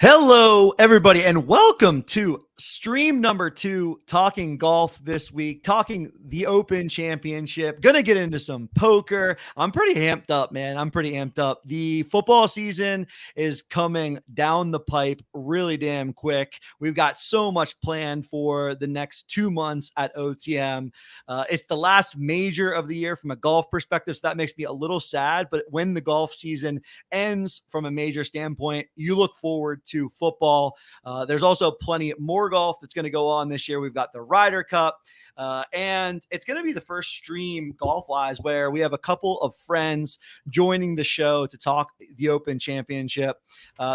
Hello, everybody, and welcome to stream number 2, talking golf this week, talking the Open Championship. Gonna get into some poker. I'm pretty amped up, man. I'm pretty amped up. The football season is coming down the pipe really damn quick. We've got so much planned for the next 2 months at OTM. It's the last major of the year from a golf perspective, so that makes me a little sad. But when the golf season ends from a major standpoint, you look forward to football. There's also plenty more golf that's going to go on this year. We've got the Ryder Cup, and it's going to be the first stream golf-wise where we have a couple of friends joining the show to talk the Open Championship.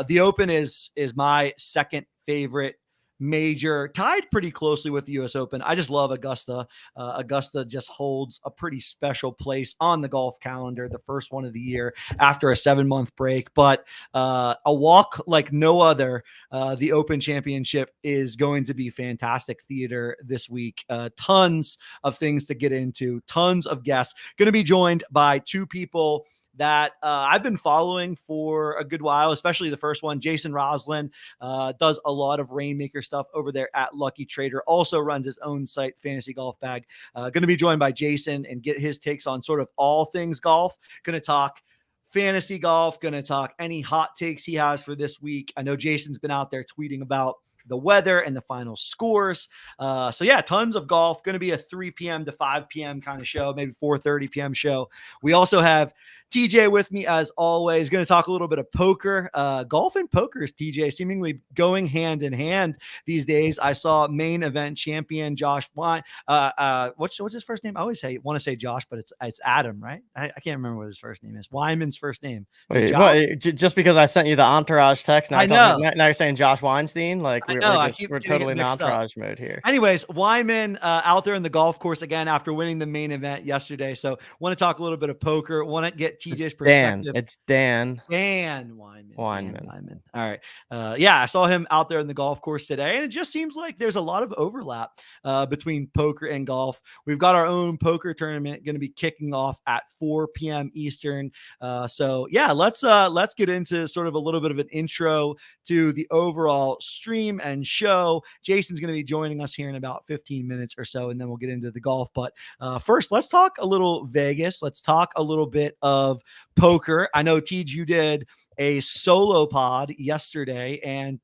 The Open is my second favorite major, tied pretty closely with the US Open. I just love Augusta. Augusta just holds a pretty special place on the golf calendar, the first one of the year after a 7-month break. But a walk like no other. The Open Championship is going to be fantastic theater this week. Tons of things to get into, tons of guests. Going to be joined by two people that I've been following for a good while, especially the first one. Jason Roslin does a lot of Reignmaker stuff over there at LuckyTrader, also runs his own site, FantasyGolfBag. Going to be joined by Jason and get his takes on sort of all things golf. Going to talk fantasy golf, going to talk any hot takes he has for this week. I know Jason's been out there tweeting about the weather and the final scores. So yeah, tons of golf. Going to be a 3 p.m. to 5 p.m. kind of show, maybe 4:30 p.m. show. We also have TJ with me as always. Going to talk a little bit of poker. Golf and poker is TJ seemingly going hand in hand these days. I saw main event champion Josh Wine. What's his first name? I always want to say Josh, but it's Adam, right? I can't remember what his first name is. Wyman's first name. Wait, just because I sent you the entourage text, now, I know. Now you're saying Josh Weinstein? Like we're totally in entourage mode here. Anyways, Wyman out there in the golf course again after winning the main event yesterday. So want to talk a little bit of poker. Want to get TJ's perspective. It's Dan Wyman. Wyman. All right. Yeah, I saw him out there in the golf course today, and it just seems like there's a lot of overlap between poker and golf. We've got our own poker tournament going to be kicking off at 4 p.m. Eastern. So yeah, let's get into sort of a little bit of an intro to the overall stream and show. Jason's going to be joining us here in about 15 minutes or so, and then we'll get into the golf. But first, let's talk a little Vegas. Let's talk a little bit of poker. I know, Tej, you did a solo pod yesterday and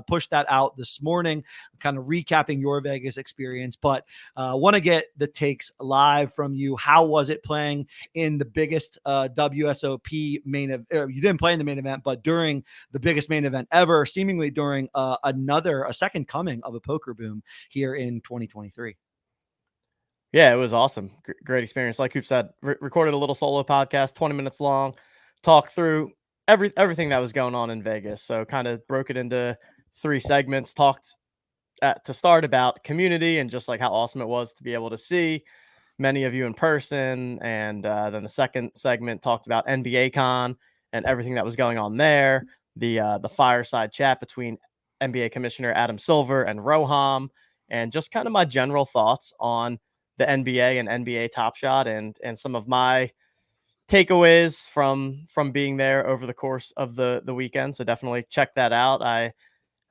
pushed that out this morning, kind of recapping your Vegas experience. But want to get the takes live from you. How was it playing in the biggest WSOP main event? You didn't play in the main event, but during the biggest main event ever, seemingly during a second coming of a poker boom here in 2023. Yeah, it was awesome. Great experience. Like Coop said, recorded a little solo podcast, 20 minutes long, talked through everything that was going on in Vegas. So kind of broke it into 3 segments, talked to start about community and just like how awesome it was to be able to see many of you in person. And then the second segment talked about NBA Con and everything that was going on there. The fireside chat between NBA Commissioner Adam Silver and Roham, and just kind of my general thoughts on the NBA and NBA Top Shot and some of my takeaways from being there over the course of the weekend. So definitely check that out. I'd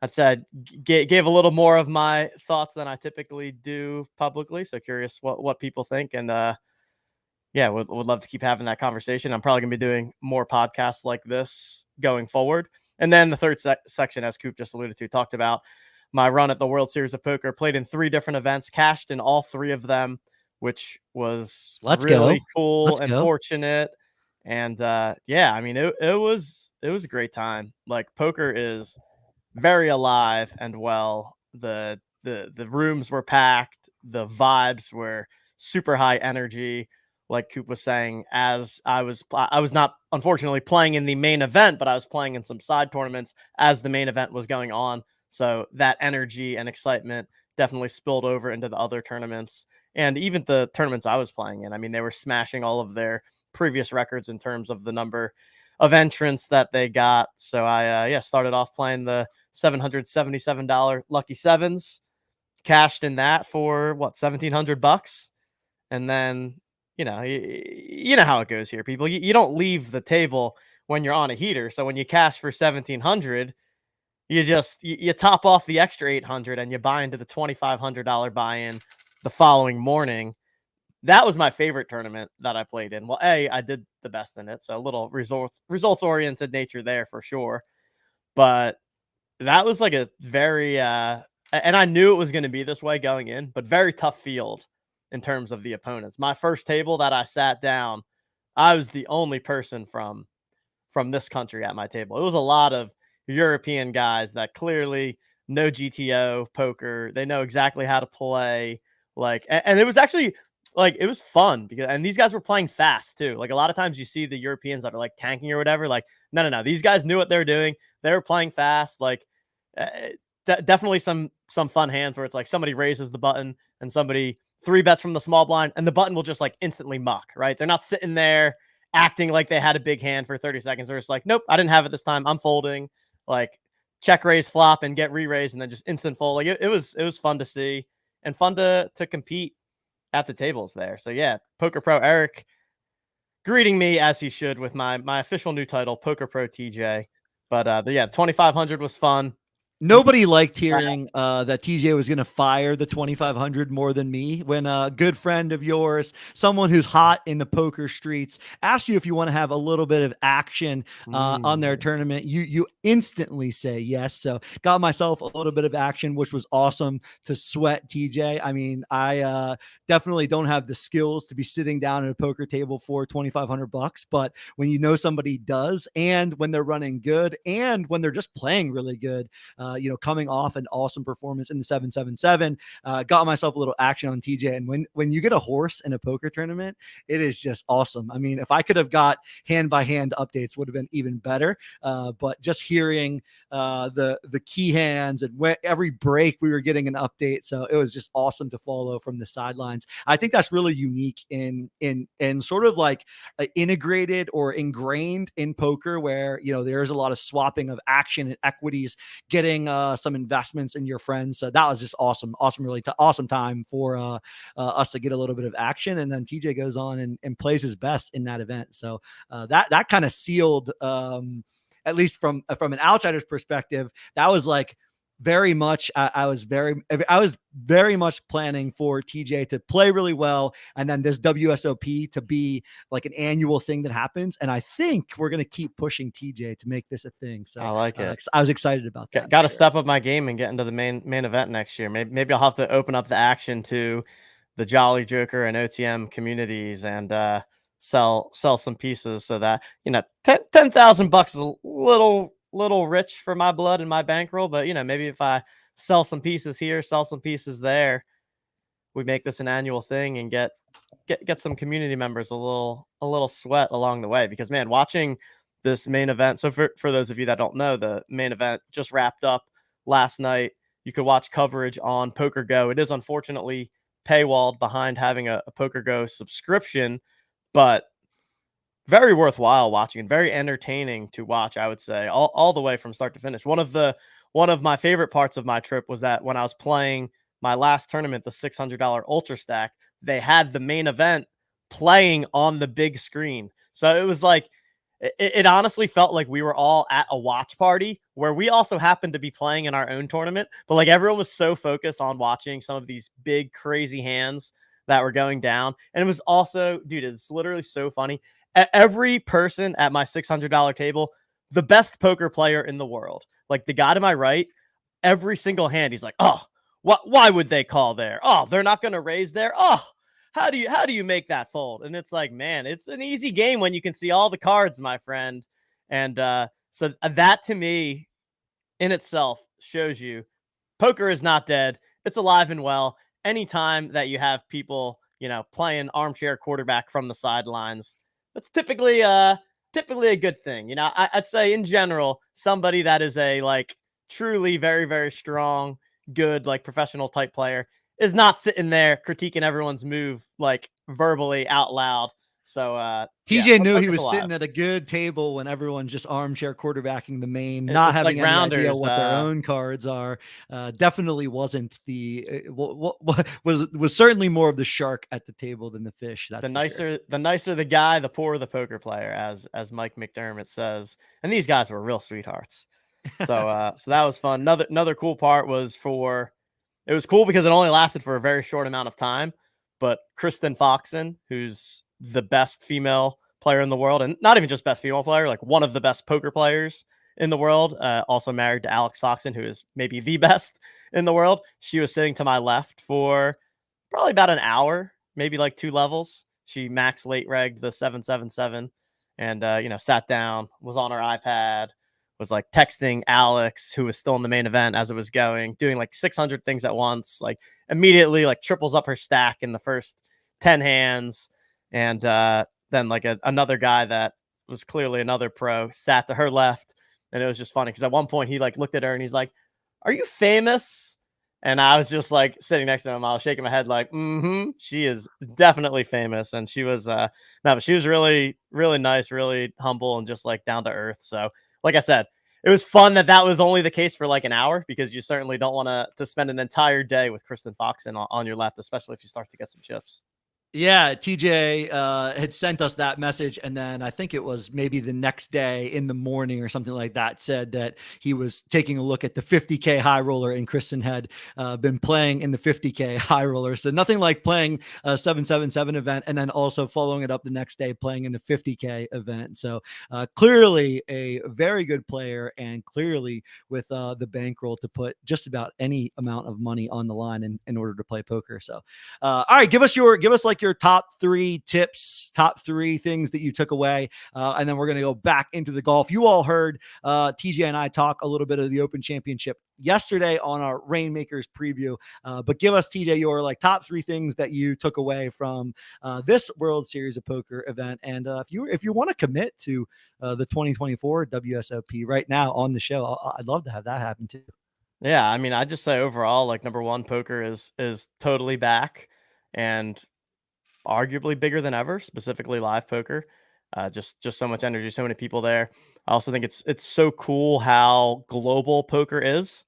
said gave a little more of my thoughts than I typically do publicly. So curious what people think. And yeah, would love to keep having that conversation. I'm probably gonna be doing more podcasts like this going forward. And then the third section, as Coop just alluded to, talked about my run at the World Series of Poker. Played in 3 different events, cashed in all 3 of them, which was really cool and fortunate. And yeah, I mean, it was a great time. Like, poker is very alive and well. The rooms were packed. The vibes were super high energy. Like Coop was saying, as I was not unfortunately playing in the main event, but I was playing in some side tournaments as the main event was going on. So that energy and excitement definitely spilled over into the other tournaments, and even the tournaments I was playing in. I mean, they were smashing all of their previous records in terms of the number of entrants that they got. So I started off playing the $777 Lucky Sevens, cashed in that for $1,700, and then you know how it goes here, people. You don't leave the table when you're on a heater. So when you cash for 1,700, you top off the extra 800 and you buy into the $2,500 buy-in the following morning. That was my favorite tournament that I played in. Well, I did the best in it, so a little results oriented nature there for sure. But that was like a very and I knew it was going to be this way going in, but very tough field in terms of the opponents. My first table that I sat down, I was the only person from this country at my table. It was a lot of European guys that clearly know GTO poker. They know exactly how to play. And it was actually it was fun and these guys were playing fast too. Like a lot of times you see the Europeans that are like tanking or whatever. Like, no. These guys knew what they were doing. They were playing fast. Definitely some fun hands where it's like somebody raises the button and somebody 3-bets from the small blind and the button will just like instantly muck, right? They're not sitting there acting like they had a big hand for 30 seconds. They're just like, nope, I didn't have it this time. I'm folding. Like check, raise, flop, and get re-raised and then just instant fold. Like it was fun to see and fun to compete at the tables there. So yeah, Poker Pro Eric greeting me as he should with my official new title, Poker Pro TJ. But yeah, 2,500 was fun. Nobody liked hearing that TJ was going to fire the 2,500 more than me when a good friend of yours, someone who's hot in the poker streets, asked you if you want to have a little bit of action on their tournament. You instantly say yes. So got myself a little bit of action, which was awesome to sweat TJ. I mean, I definitely don't have the skills to be sitting down at a poker table for $2,500, but when you know somebody does, and when they're running good, and when they're just playing really good, coming off an awesome performance in the 777, got myself a little action on TJ. And when you get a horse in a poker tournament, it is just awesome. I mean, if I could have got hand by hand updates, would have been even better. But just hearing the key hands and every break we were getting an update, so it was just awesome to follow from the sidelines. I think that's really unique in sort of like integrated or ingrained in poker, where there's a lot of swapping of action and equities, getting some investments in your friends. So that was just awesome, really awesome time for us to get a little bit of action. And then TJ goes on and plays his best in that event. So that kind of sealed, at least from an outsider's perspective, that was like very much, I was very much planning for TJ to play really well, and then this WSOP to be like an annual thing that happens. And I think we're going to keep pushing TJ to make this a thing. So I like it. I was excited about that. Got to step up my game and get into the main event next year. Maybe I'll have to open up the action to the Jolly Joker and OTM communities and sell some pieces so that $10,000 is a little rich for my blood and my bankroll, but maybe if I sell some pieces here, sell some pieces there, we make this an annual thing and get some community members a little sweat along the way. Because man, watching this main event, so for those of you that don't know, the main event just wrapped up last night. You could watch coverage on Poker Go. It is unfortunately paywalled behind having a Poker Go subscription, but very worthwhile watching and very entertaining to watch, I would say, all the way from start to finish. One of my favorite parts of my trip was that when I was playing my last tournament, the $600 Ultra Stack, they had the main event playing on the big screen. So it was like, it honestly felt like we were all at a watch party where we also happened to be playing in our own tournament, but like everyone was so focused on watching some of these big, crazy hands that were going down. And it was also, dude, it's literally so funny. Every person at my $600 table, the best poker player in the world, like the guy to my right, every single hand, he's like, oh, why would they call there? Oh, they're not going to raise there. Oh, how do you make that fold? And it's like, man, it's an easy game when you can see all the cards, my friend. And so that to me in itself shows you poker is not dead. It's alive and well. Anytime that you have people, playing armchair quarterback from the sidelines, that's typically a good thing. I'd say in general, somebody that is a like truly very, very strong, good, like professional type player is not sitting there critiquing everyone's move like verbally out loud. So TJ knew he was sitting at a good table when everyone's just armchair quarterbacking the main, not having any idea what their own cards are. Definitely wasn't was certainly more of the shark at the table than the fish. That's the nicer the guy, the poorer the poker player, as Mike McDermott says. And these guys were real sweethearts. So that was fun. Another cool part was it was cool because it only lasted for a very short amount of time. But Kristen Foxen, who's the best female player in the world, and not even just best female player, like one of the best poker players in the world, also married to Alex Foxen, who is maybe the best in the world. She was sitting to my left for probably about an hour, maybe like 2 levels. She max late regged the 777 and, sat down, was on her iPad, was like texting Alex, who was still in the main event as it was going, doing like 600 things at once, like immediately like triples up her stack in the first 10 hands. And then like another guy that was clearly another pro sat to her left. And it was just funny because at one point he like looked at her and he's like, "Are you famous?" And I was just like sitting next to him. I was shaking my head like, she is definitely famous. And she was, but she was really, really nice, really humble and just like down to earth. So like I said, it was fun that was only the case for like an hour, because you certainly don't want to spend an entire day with Kristen Foxen on your left, especially if you start to get some chips. Yeah, TJ had sent us that message, and then I think it was maybe the next day in the morning or something like that, said that he was taking a look at the 50K high roller, and Kristen had been playing in the 50K high roller. So nothing like playing a 777 event and then also following it up the next day playing in the 50K event. So clearly a very good player, and clearly with the bankroll to put just about any amount of money on the line in order to play poker. So all right, give us like your top 3 tips, top 3 things that you took away. And then we're going to go back into the golf. You all heard TJ and I talk a little bit of the Open Championship yesterday on our Reignmakers preview. But give us, TJ, your like top 3 things that you took away from this World Series of Poker event. And if you want to commit to the 2024 WSOP right now on the show, I'd love to have that happen too. Yeah, I mean, I just say overall, like number one, poker is totally back and arguably bigger than ever, specifically live poker. Just so much energy, so many people there. I also think it's so cool how global poker is.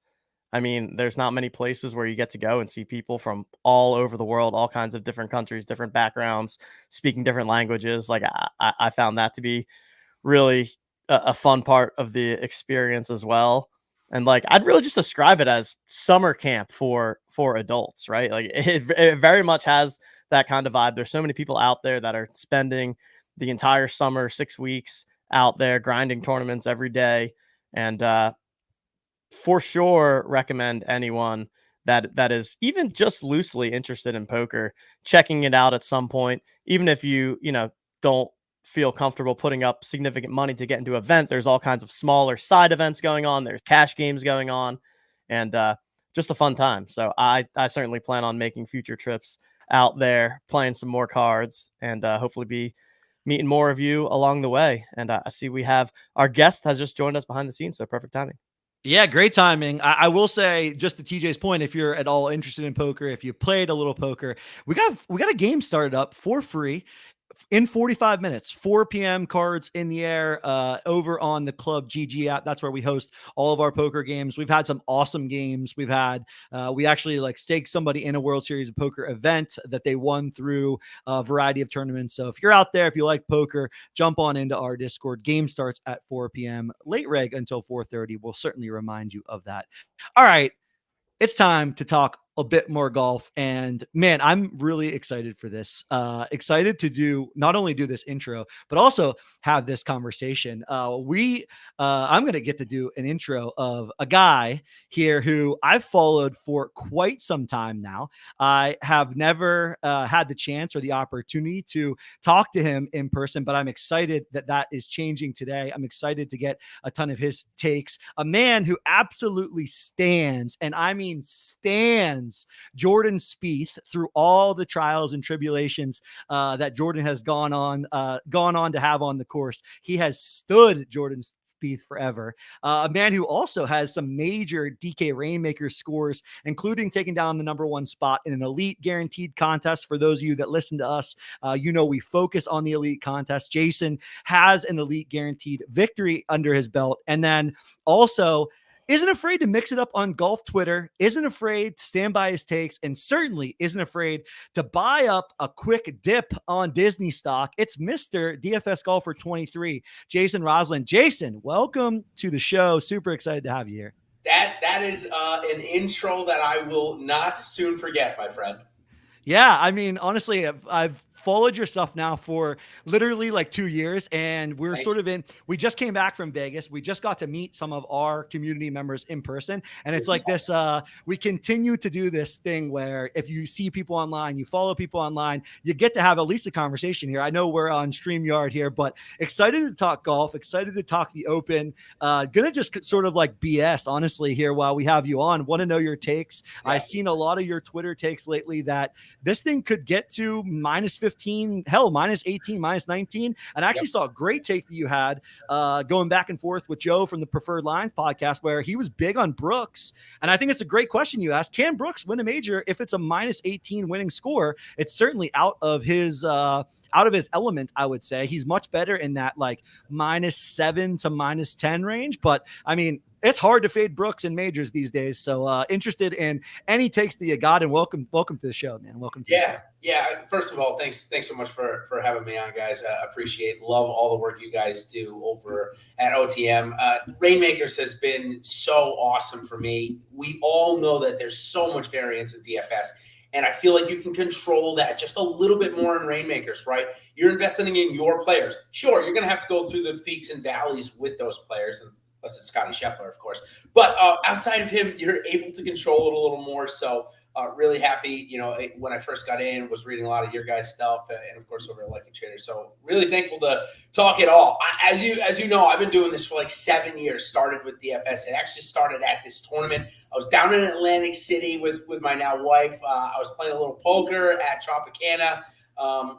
I mean, there's not many places where you get to go and see people from all over the world, all kinds of different countries, different backgrounds, speaking different languages. Like I found that to be really a fun part of the experience as well. And like, I'd really just describe it as summer camp for adults, right? Like it very much has that kind of vibe. There's so many people out there that are spending the entire summer, 6 weeks out there grinding tournaments every day. And for sure recommend anyone that is even just loosely interested in poker checking it out at some point, even if you don't feel comfortable putting up significant money to get into an event. There's all kinds of smaller side events going on. There's cash games going on, and just a fun time. So I certainly plan on making future trips out there, playing some more cards, and hopefully be meeting more of you along the way. And I see we have our guest has just joined us behind the scenes. So perfect timing. Yeah, great timing. I will say, just to TJ's point, if you're at all interested in poker, if you played a little poker, we got a game started up for free in 45 minutes, 4 p.m. cards in the air over on the Club GG app. That's where we host all of our poker games. We've had some awesome games. We actually like staked somebody in a World Series of Poker event that they won through a variety of tournaments. So if you're out there, if you like poker, jump on into our Discord. Game starts at 4 p.m. late reg until 4:30. We'll certainly remind you of that. All right. It's time to talk a bit more golf, and man, I'm really excited for this. Excited to not only do this intro, but also have this conversation. I'm going to get to do an intro of a guy here who I've followed for quite some time now. I have never had the chance or the opportunity to talk to him in person, but I'm excited that is changing today. I'm excited to get a ton of his takes. A man who absolutely stands, and I mean stands, Jordan Spieth through all the trials and tribulations that Jordan has gone on to have on the course. He has stood Jordan Spieth forever. A man who also has some major DK Reignmakers scores, including taking down the #1 spot in an elite guaranteed contest. For those of you that listen to us, we focus on the elite contest. Jason has an elite guaranteed victory under his belt. And then also isn't afraid to mix it up on golf Twitter, isn't afraid to stand by his takes, and certainly isn't afraid to buy up a quick dip on Disney stock. It's Mr. DFS Golfer 23, Jason Roslin. Jason, welcome to the show. Super excited to have you here. That is an intro that I will not soon forget, my friend. Yeah, I mean, honestly, I've followed your stuff now for literally like 2 years, and we're we just came back from Vegas. We just got to meet some of our community members in person, and it's like this, we continue to do this thing where if you see people online, you follow people online, you get to have at least a conversation here. I know we're on StreamYard here, but excited to talk golf, excited to talk the Open, gonna just sort of like BS, honestly, here while we have you on. Want to know your takes. Yeah. I've seen a lot of your Twitter takes lately that this thing could get to minus 15, hell, minus 18, minus 19. And I actually saw a great take that you had going back and forth with Joe from the Preferred Lines podcast, where he was big on Brooks. And I think it's a great question you asked. Can Brooks win a major if it's a minus 18 winning score? It's certainly out of his element, I would say. He's much better in that like minus 7 to minus 10 range. But I mean, it's hard to fade Brooks in majors these days. So interested in any takes that you got, and welcome to the show, man. Welcome to the show. Yeah. First of all, thanks so much for having me on, guys. Appreciate, love all the work you guys do over at OTM. Reignmakers has been so awesome for me. We all know that there's so much variance in DFS. And I feel like you can control that just a little bit more in Reignmakers, right? You're investing in your players. Sure, you're going to have to go through the peaks and valleys with those players, and unless it's Scotty Scheffler, of course. But outside of him, you're able to control it a little more. So really happy, when I first got in, was reading a lot of your guys' stuff, and of course over at LuckyTrader. So really thankful to talk it all. As you know, I've been doing this for like 7 years. Started with DFS. It actually started at this tournament. I was down in Atlantic City with my now wife. I was playing a little poker at Tropicana,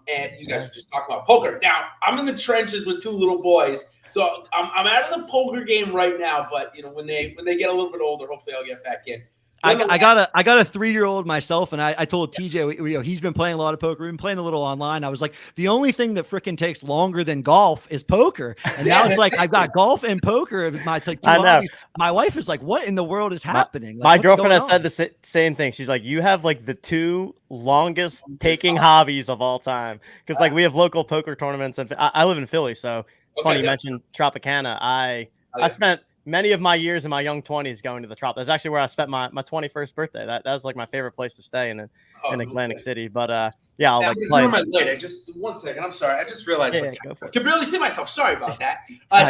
and you guys were just talking about poker. Now I'm in the trenches with two little boys. So I'm out of the poker game right now, but when they get a little bit older, hopefully I'll get back in. I got a 3-year-old myself, and I told TJ he's been playing a lot of poker. We've been playing a little online. I was like, the only thing that freaking takes longer than golf is poker, and now it's like I've got golf and poker as my two hobbies. My wife is like, "What in the world is happening?" My girlfriend has said the same thing. She's like, "You have like the two longest taking hobbies of all time," because like we have local poker tournaments, and I live in Philly, so. It's funny you mentioned Tropicana. I spent many of my years in my young 20s going to the Trop. That's actually where I spent my 21st birthday. That was like my favorite place to stay in Atlantic City. But I'll like play. Just 1 second. I'm sorry. I just realized I can barely see myself. Sorry about that. My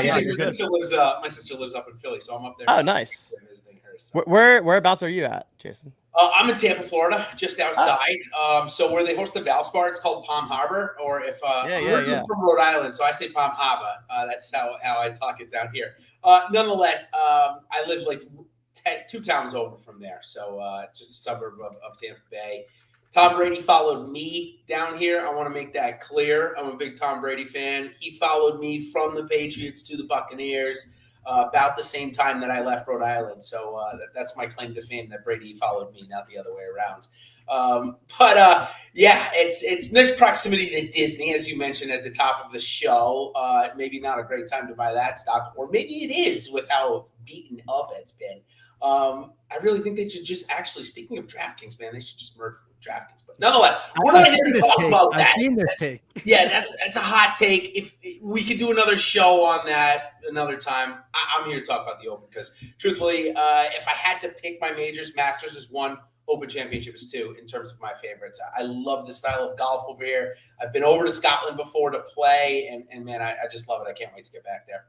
sister lives up in Philly, so I'm up there. Oh, nice. Visiting her, so. Whereabouts are you at, Jason? I'm in Tampa, Florida, just outside. So where they host the Valspar, it's called Palm Harbor. Or if I'm originally from Rhode Island, so I say Palm Harbor. That's how I talk it down here. Nonetheless, I live like 2 towns over from there, so just a suburb of Tampa Bay. Tom Brady followed me down here. I want to make that clear. I'm a big Tom Brady fan. He followed me from the Patriots to the Buccaneers. About the same time that I left Rhode Island. So that's my claim to fame, that Brady followed me, not the other way around. It's nice proximity to Disney, as you mentioned at the top of the show. Maybe not a great time to buy that stock, or maybe it is with how beaten up it's been. I really think they should just actually, speaking of DraftKings, man, they should just merge with DraftKings. But nonetheless, we're not here to talk about that. I've seen this take. Yeah, that's a hot take. If we could do another show on that another time, I'm here to talk about the Open, because truthfully, if I had to pick my majors, Masters is 1, Open Championship is 2 in terms of my favorites. I love the style of golf over here. I've been over to Scotland before to play, and man, I just love it. I can't wait to get back there.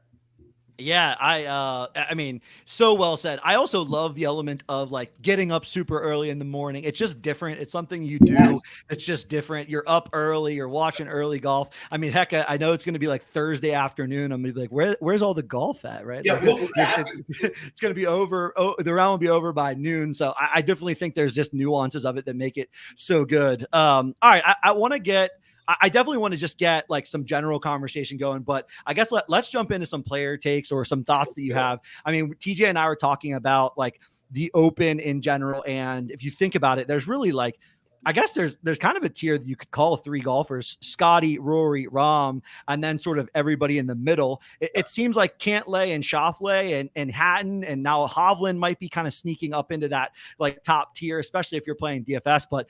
Yeah, I mean, so well said. I also love the element of like getting up super early in the morning. It's just different. It's something you do. Yes. It's just different. You're up early. You're watching early golf. I mean, heck, I know it's going to be like Thursday afternoon. I'm going to be like, where's all the golf at, right? Yeah, like, it's going to be over. The round will be over by noon. So I definitely think there's just nuances of it that make it so good. All right, I definitely want to just get like some general conversation going, but I guess let's jump into some player takes or some thoughts that you have. I mean, TJ and I were talking about like the Open in general. And if you think about it, there's really like I guess there's kind of a tier that you could call 3 golfers: Scotty, Rory, Rahm, and then sort of everybody in the middle. It seems like Cantlay and Schauffele and Hatton, and now Hovland might be kind of sneaking up into that like top tier, especially if you're playing DFS. But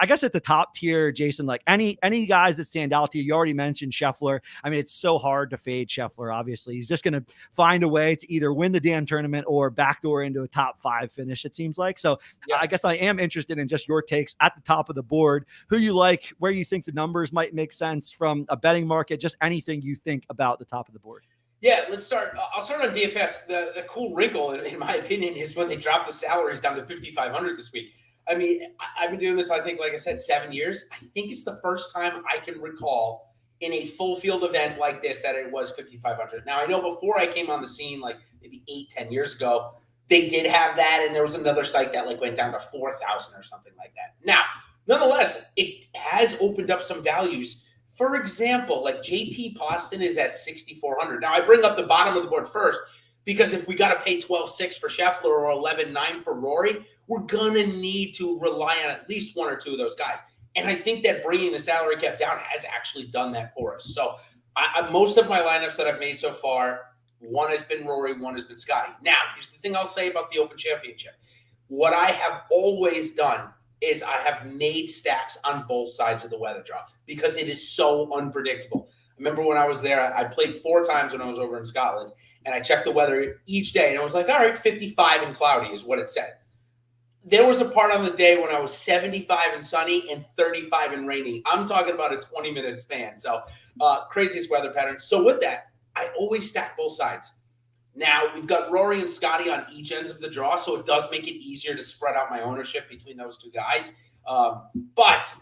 I guess at the top tier, Jason, like any guys that stand out to you, you already mentioned Scheffler. I mean, it's so hard to fade Scheffler. Obviously, he's just going to find a way to either win the damn tournament or backdoor into a top 5 finish, it seems like. So I guess I am interested in just your takes at the top of the board, who you like, where you think the numbers might make sense from a betting market, just anything you think about the top of the board. Yeah, let's start. I'll start on DFS. The cool wrinkle, in my opinion, is when they dropped the salaries down to $5,500 this week. I mean, I've been doing this, I think, like I said, 7 years. I think it's the first time I can recall in a full field event like this that it was $5,500. Now, I know before I came on the scene, like maybe 8-10 years ago, they did have that, and there was another site that like went down to 4,000 or something like that. Now, nonetheless, it has opened up some values. For example, like JT Poston is at 6,400. Now, I bring up the bottom of the board first because if we got to pay 12.6 for Scheffler or 11.9 for Rory, we're going to need to rely on at least one or two of those guys. And I think that bringing the salary cap down has actually done that for us. So most of my lineups that I've made so far, one has been Rory, one has been Scotty. Now, here's the thing I'll say about the Open Championship. What I have always done is I have made stacks on both sides of the weather draw because it is so unpredictable. I remember when I was there, I played 4 times when I was over in Scotland, and I checked the weather each day, and I was like, all right, 55 and cloudy is what it said. There was a part on the day when I was 75 and sunny and 35 and rainy. I'm talking about a 20-minute span. So craziest weather patterns. So with that, I always stack both sides. Now, we've got Rory and Scotty on each ends of the draw, so it does make it easier to spread out my ownership between those two guys. But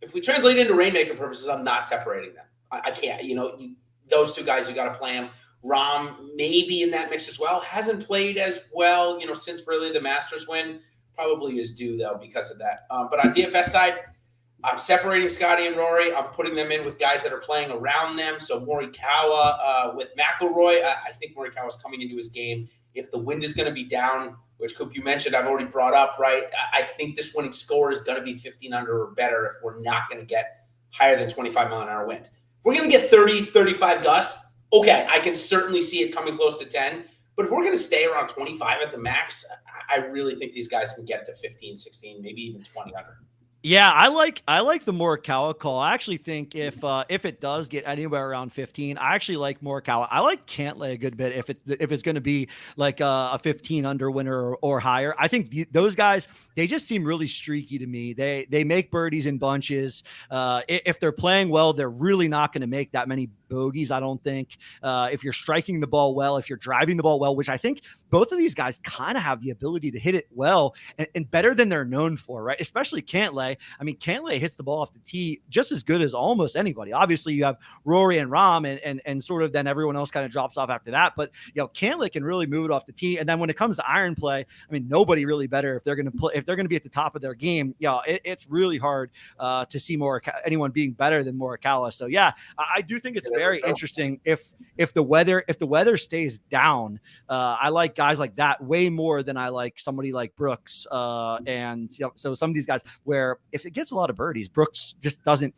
if we translate into Reignmaker purposes, I'm not separating them. I can't. Those two guys, you got to play them. Rahm maybe in that mix as well. Hasn't played as well, since really the Masters win. Probably is due, though, because of that. But on DFS side, I'm separating Scotty and Rory. I'm putting them in with guys that are playing around them. So Morikawa with McIlroy, I think Morikawa's coming into his game. If the wind is going to be down, which Coop, you mentioned, I've already brought up, right? I think this winning score is going to be 15 under or better if we're not going to get higher than 25-mile-an-hour wind. If we're going to get 30, 35 gusts, okay, I can certainly see it coming close to 10. But if we're going to stay around 25 at the max, I really think these guys can get to 15, 16, maybe even 20 under. Yeah, I like the Morikawa call. I actually think if it does get anywhere around 15, I actually like Morikawa. I like Cantlay a good bit if it's going to be like a 15 under winner or higher. I think those guys, they just seem really streaky to me. They make birdies in bunches. If they're playing well, they're really not going to make that many bogeys, I don't think. If you're striking the ball well, if you're driving the ball well, which I think both of these guys kind of have the ability to hit it well and better than they're known for, right? Especially Cantlay. I mean, Cantlay hits the ball off the tee just as good as almost anybody. Obviously, you have Rory and Rahm, and sort of then everyone else kind of drops off after that. But Cantlay can really move it off the tee. And then when it comes to iron play, I mean, nobody really better if they're going to be at the top of their game. It's really hard to see anyone being better than Morikawa. So yeah, I do think it's very interesting if the weather stays down. I like guys like that way more than I like somebody like Brooks. And so some of these guys where if it gets a lot of birdies, Brooks just doesn't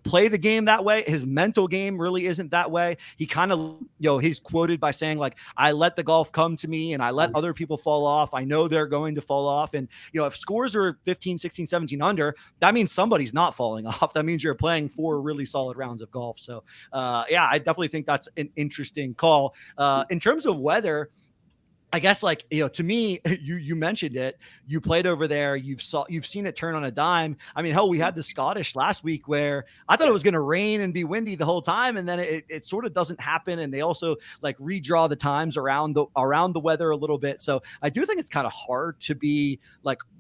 play the game that way. His mental game really isn't that way. He kind of, he's quoted by saying like, I let the golf come to me and I let other people fall off. I know they're going to fall off. And, if scores are 15, 16, 17 under, that means somebody's not falling off. That means you're playing 4 really solid rounds of golf. So yeah, I definitely think that's an interesting call. In terms of weather, I guess to me, you mentioned it, you played over there. You've seen it turn on a dime. I mean, hell, we had the Scottish last week where I thought it was going to rain and be windy the whole time. And then it sort of doesn't happen. And they also redraw the times around the weather a little bit. So I do think it's kind of hard to be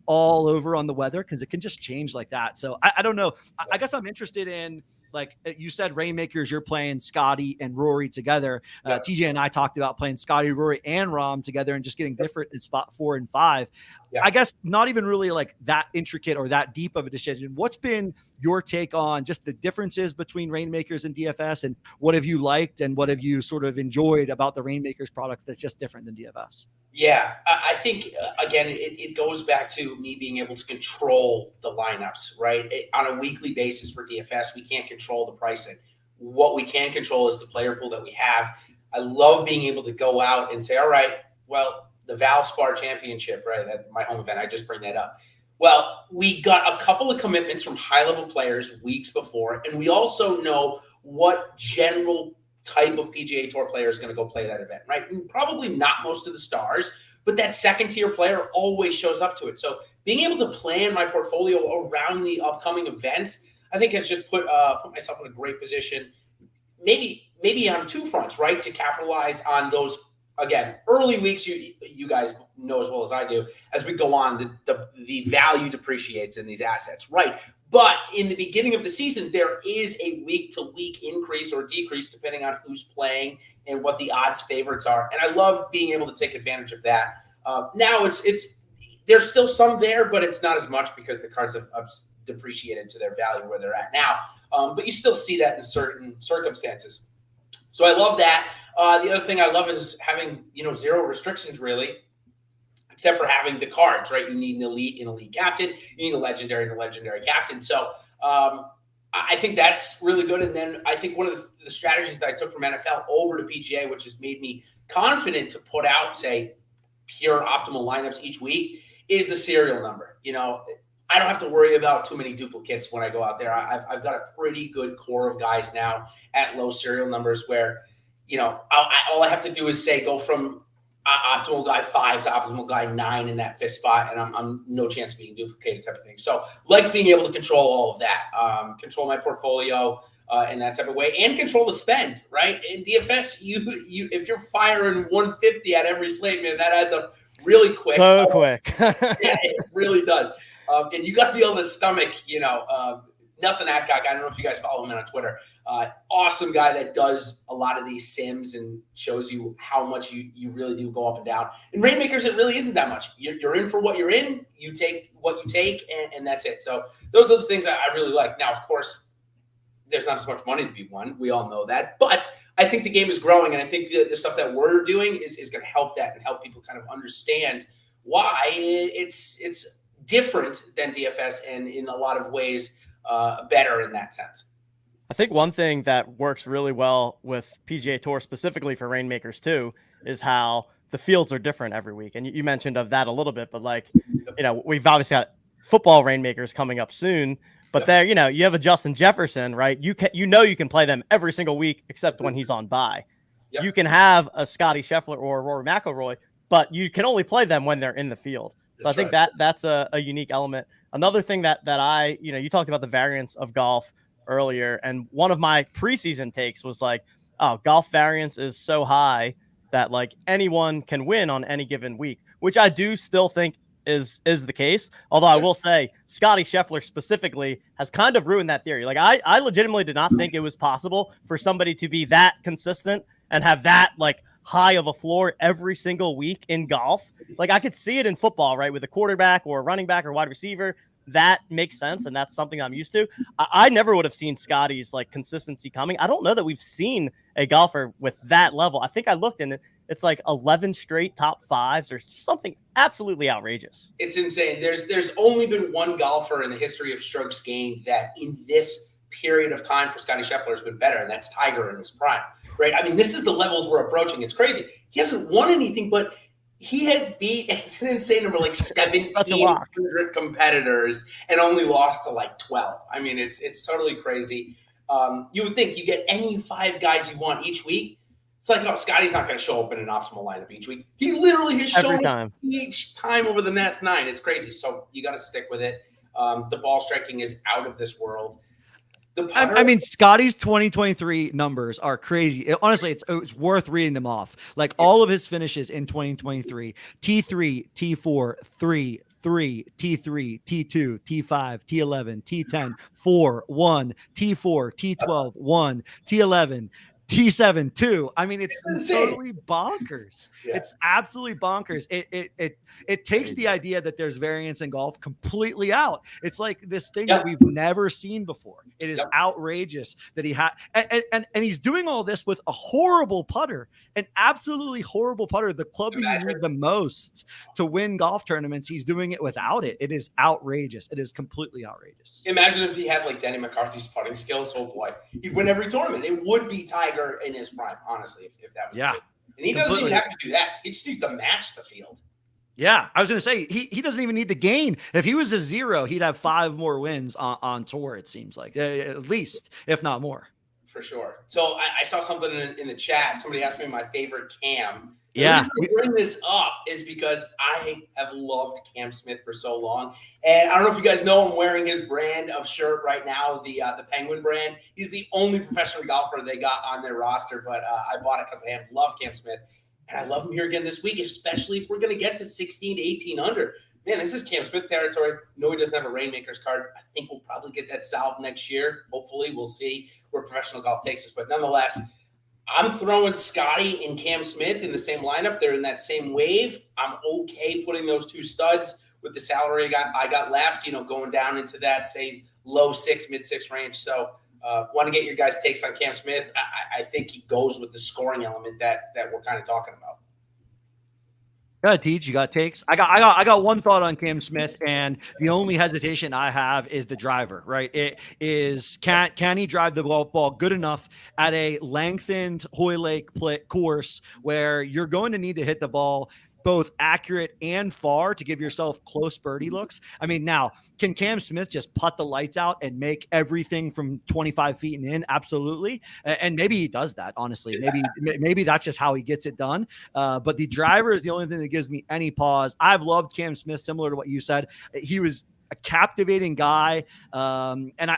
all over on the weather because it can just change like that. So I don't know. I guess I'm interested in, like you said, Reignmakers, you're playing Scotty and Rory together. TJ and I talked about playing Scotty, Rory, and Rahm together and just getting different in spot 4 and 5. Yeah. I guess not even really that intricate or that deep of a decision. What's been your take on just the differences between Reignmakers and DFS, and what have you liked and what have you sort of enjoyed about the Reignmakers products that's just different than DFS? Yeah, I think, again, it goes back to me being able to control the lineups, right? On a weekly basis for DFS, we can't control the pricing. What we can control is the player pool that we have. I love being able to go out and say, all right, well, the Valspar Championship, right? My home event, I just bring that up. Well, we got a couple of commitments from high-level players weeks before, and we also know what general type of PGA Tour player is going to go play that event, right? And probably not most of the stars, but that second-tier player always shows up to it. So being able to plan my portfolio around the upcoming events, I think has just put myself in a great position, maybe on two fronts, right? To capitalize on those, again, early weeks. You guys know as well as I do, as we go on, the value depreciates in these assets, right? But in the beginning of the season, there is a week-to-week increase or decrease depending on who's playing and what the odds favorites are. And I love being able to take advantage of that. Now it's there's still some there, but it's not as much because the cards have depreciated to their value where they're at now. But you still see that in certain circumstances. So I love that. The other thing I love is having, zero restrictions really, except for having the cards, right? You need an elite captain. You need a legendary captain. So I think that's really good. And then I think one of the strategies that I took from NFL over to PGA, which has made me confident to put out, say, pure optimal lineups each week, is the serial number. I don't have to worry about too many duplicates when I go out there. I've got a pretty good core of guys now at low serial numbers where, all I have to do is say go from optimal guy 5 to optimal guy 9 in that 5th spot, and I'm no chance of being duplicated type of thing. So like being able to control all of that, control my portfolio in that type of way, and control the spend, right? In DFS, you if you're firing 150 at every slate, man, that adds up really quick. So quick. Yeah, it really does. And you got to be able to stomach, Nelson Adcock. I don't know if you guys follow him on Twitter. Awesome guy that does a lot of these sims and shows you how much you really do go up and down. In Reignmakers, it really isn't that much. You're in for what you're in. You take what you take, and that's it. So those are the things I really like. Now, of course, there's not as much money to be won. We all know that. But I think the game is growing, and I think the stuff that we're doing is going to help that and help people kind of understand why it's different than DFS, and in a lot of ways better in that sense. I think one thing that works really well with PGA Tour, specifically for Reignmakers too, is how the fields are different every week. And you mentioned of that a little bit, but we've obviously got football Reignmakers coming up soon, but there, you have a Justin Jefferson, right? You can play them every single week except when he's on bye. Yep. You can have a Scotty Scheffler or a Rory McIlroy, but you can only play them when they're in the field. So I think that's a unique element. Another thing that I, you talked about the variance of golf earlier, and one of my preseason takes was like, oh, golf variance is so high that like anyone can win on any given week, which I do still think is the case. Although I will say Scotty Scheffler specifically has kind of ruined that theory. Like I legitimately did not think it was possible for somebody to be that consistent and have that like high of a floor every single week in golf. Like I could see it in football, right? With a quarterback or a running back or wide receiver. That makes sense, and that's something I'm used to. I never would have seen Scotty's like consistency coming. I don't know that we've seen a golfer with that level. I think I looked and it's like 11 straight top 5s or something absolutely outrageous. It's insane. There's only been one golfer in the history of strokes gained that in this period of time for Scotty Scheffler has been better, and that's Tiger in his prime, right? I mean, this is the levels we're approaching. It's crazy. He hasn't won anything, but he has beat, it's an insane number, like 1,700 competitors and only lost to like 12. I mean, it's totally crazy. You would think you get any 5 guys you want each week. It's like, no, Scotty's not going to show up in an optimal lineup each week. He literally has shown up each time over the last 9. It's crazy. So you got to stick with it. The ball striking is out of this world. I mean, Scotty's 2023 numbers are crazy. Honestly, it's worth reading them off. Like all of his finishes in 2023, T3, T4, 3, T3, T2, T5, T11, T10, 4, 1, T4, T12, 1, T11, T7 too. I mean, it's insane. totally bonkers. Yeah. It's absolutely bonkers. It takes the idea that there's variance in golf completely out. It's like this thing that we've never seen before. It is outrageous that he had, and he's doing all this with a horrible putter, an absolutely horrible putter. The club that you need the most to win golf tournaments, he's doing it without it. It is outrageous. It is completely outrageous. Imagine if he had like Denny McCarthy's putting skills. Oh boy, he'd win every tournament. It would be Tiger in his prime, honestly, if that was the case. And he doesn't even have to do that. He just needs to match the field. Yeah, I was going to say, he doesn't even need to gain. If he was a 0, he'd have 5 more wins on tour, it seems like, at least, if not more. For sure. So I saw something in the chat. Somebody asked me my favorite Cam. Yeah. The reason I bring this up is because I have loved Cam Smith for so long. And I don't know if you guys know, I'm wearing his brand of shirt right now, the Penguin brand. He's the only professional golfer they got on their roster, but I bought it because I love Cam Smith. And I love him here again this week, especially if we're going to get to 16 to 18 under. Man, this is Cam Smith territory. No, he doesn't have a Reignmakers card. I think we'll probably get that salve next year. Hopefully, we'll see where professional golf takes us. But nonetheless, I'm throwing Scotty and Cam Smith in the same lineup. They're in that same wave. I'm okay putting those two studs with the salary I got left, going down into that, say, low 6, mid 6 range. So want to get your guys' takes on Cam Smith. I think he goes with the scoring element that we're kind of talking about. Go ahead, Teej, you got takes? I got one thought on Cam Smith, and the only hesitation I have is the driver, right? It is, can he drive the golf ball good enough at a lengthened Hoylake course where you're going to need to hit the ball both accurate and far to give yourself close birdie looks? I mean, now, can Cam Smith just putt the lights out and make everything from 25 feet and in? Absolutely. And maybe he does that, honestly. Maybe that's just how he gets it done. But the driver is the only thing that gives me any pause. I've loved Cam Smith, similar to what you said. He was a captivating guy. And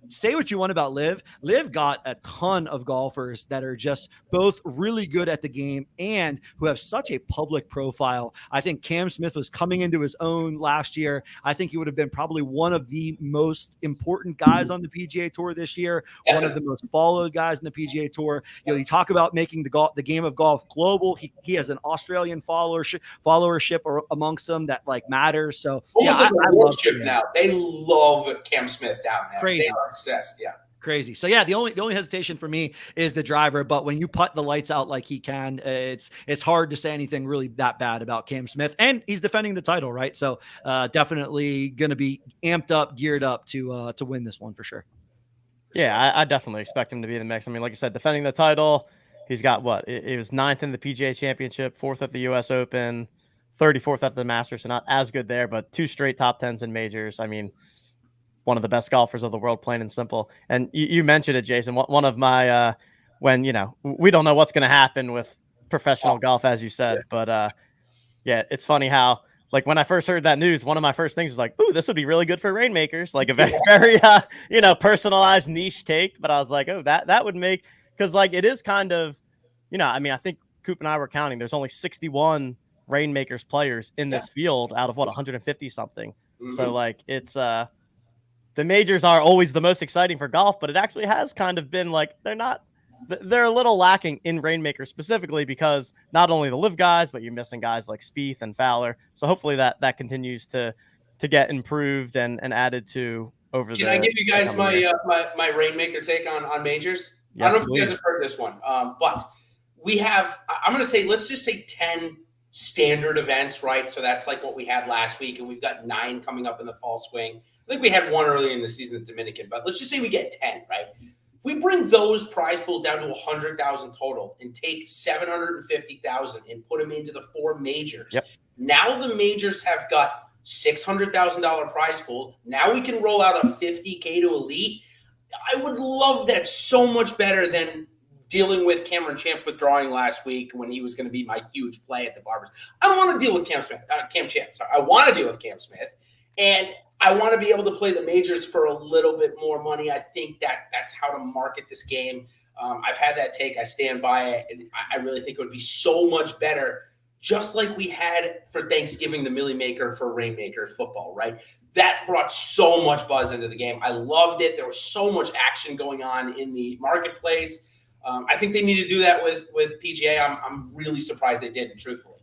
say what you want about Liv. Liv got a ton of golfers that are just both really good at the game and who have such a public profile. I think Cam Smith was coming into his own last year. I think he would have been probably one of the most important guys on the PGA Tour this year, one of the most followed guys in the PGA Tour. You talk about making the game of golf global. He has an Australian followership amongst them that matters. So I love him now. They love Cam Smith down there. Crazy. They are obsessed. Yeah. Crazy. So the only hesitation for me is the driver, but when you putt the lights out like he can, it's hard to say anything really that bad about Cam Smith, and he's defending the title, right? So definitely going to be amped up, geared up to win this one for sure. Yeah, I definitely expect him to be in the mix. I mean, like you said, defending the title, he's got it was 9th in the PGA Championship, 4th at the US Open, 34th at the Masters, so not as good there, but 2 straight top 10s in majors. I mean, one of the best golfers of the world, plain and simple. And you mentioned it, Jason. One of my when we don't know what's going to happen with professional golf, as you said, but it's funny how when I first heard that news, one of my first things was ooh, this would be really good for Reignmakers, a very personalized niche take. But I was like, oh, that would make, because it is kind of, I mean, I think Coop and I were counting. There's only 61 Reignmakers players in this field out of 150 something. Mm-hmm. So it's the majors are always the most exciting for golf, but it actually has kind of been they're a little lacking in Reignmakers specifically because not only the live guys, but you're missing guys like Spieth and Fowler. So hopefully that continues to get improved and added to over the. Can I give you guys my Reignmaker take on majors? Yes, I don't know if you guys have heard this one, but we have, I'm going to say, let's just say 10 standard events, right? So that's what we had last week, and we've got 9 coming up in the fall swing. I think we had 1 earlier in the season at Dominican, but let's just say we get 10, right? If we bring those prize pools down to 100,000 total and take 750,000 and put them into the 4 majors. Yep. Now the majors have got $600,000 prize pool. Now we can roll out a $50K to elite. I would love that so much better than dealing with Cameron Champ withdrawing last week when he was going to be my huge play at the Barbers. I don't want to deal with Cam Champ. Sorry. I want to deal with Cam Smith. And I want to be able to play the majors for a little bit more money. I think that's how to market this game. I've had that take. I stand by it. And I really think it would be so much better, just like we had for Thanksgiving, the Millie Maker for Reignmakers football, right? That brought so much buzz into the game. I loved it. There was so much action going on in the marketplace. I think they need to do that with PGA. I'm really surprised they didn't, truthfully.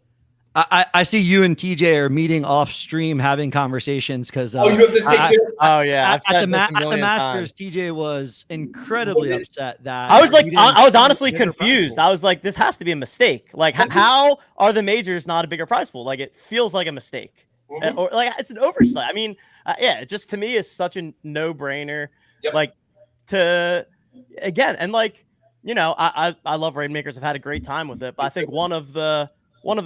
I see you and TJ are meeting off stream having conversations because you have this thing too? Oh yeah, at the Masters, TJ was incredibly upset that I was like, I was honestly confused. I was like, this has to be a mistake. Like, how are the majors not a bigger prize pool? Like, it feels like a mistake, or like it's an oversight. I mean, yeah, it just to me is such a no-brainer. Yep. Like, and like, you know, I love Reignmakers. I've had a great time with it, but I think one of the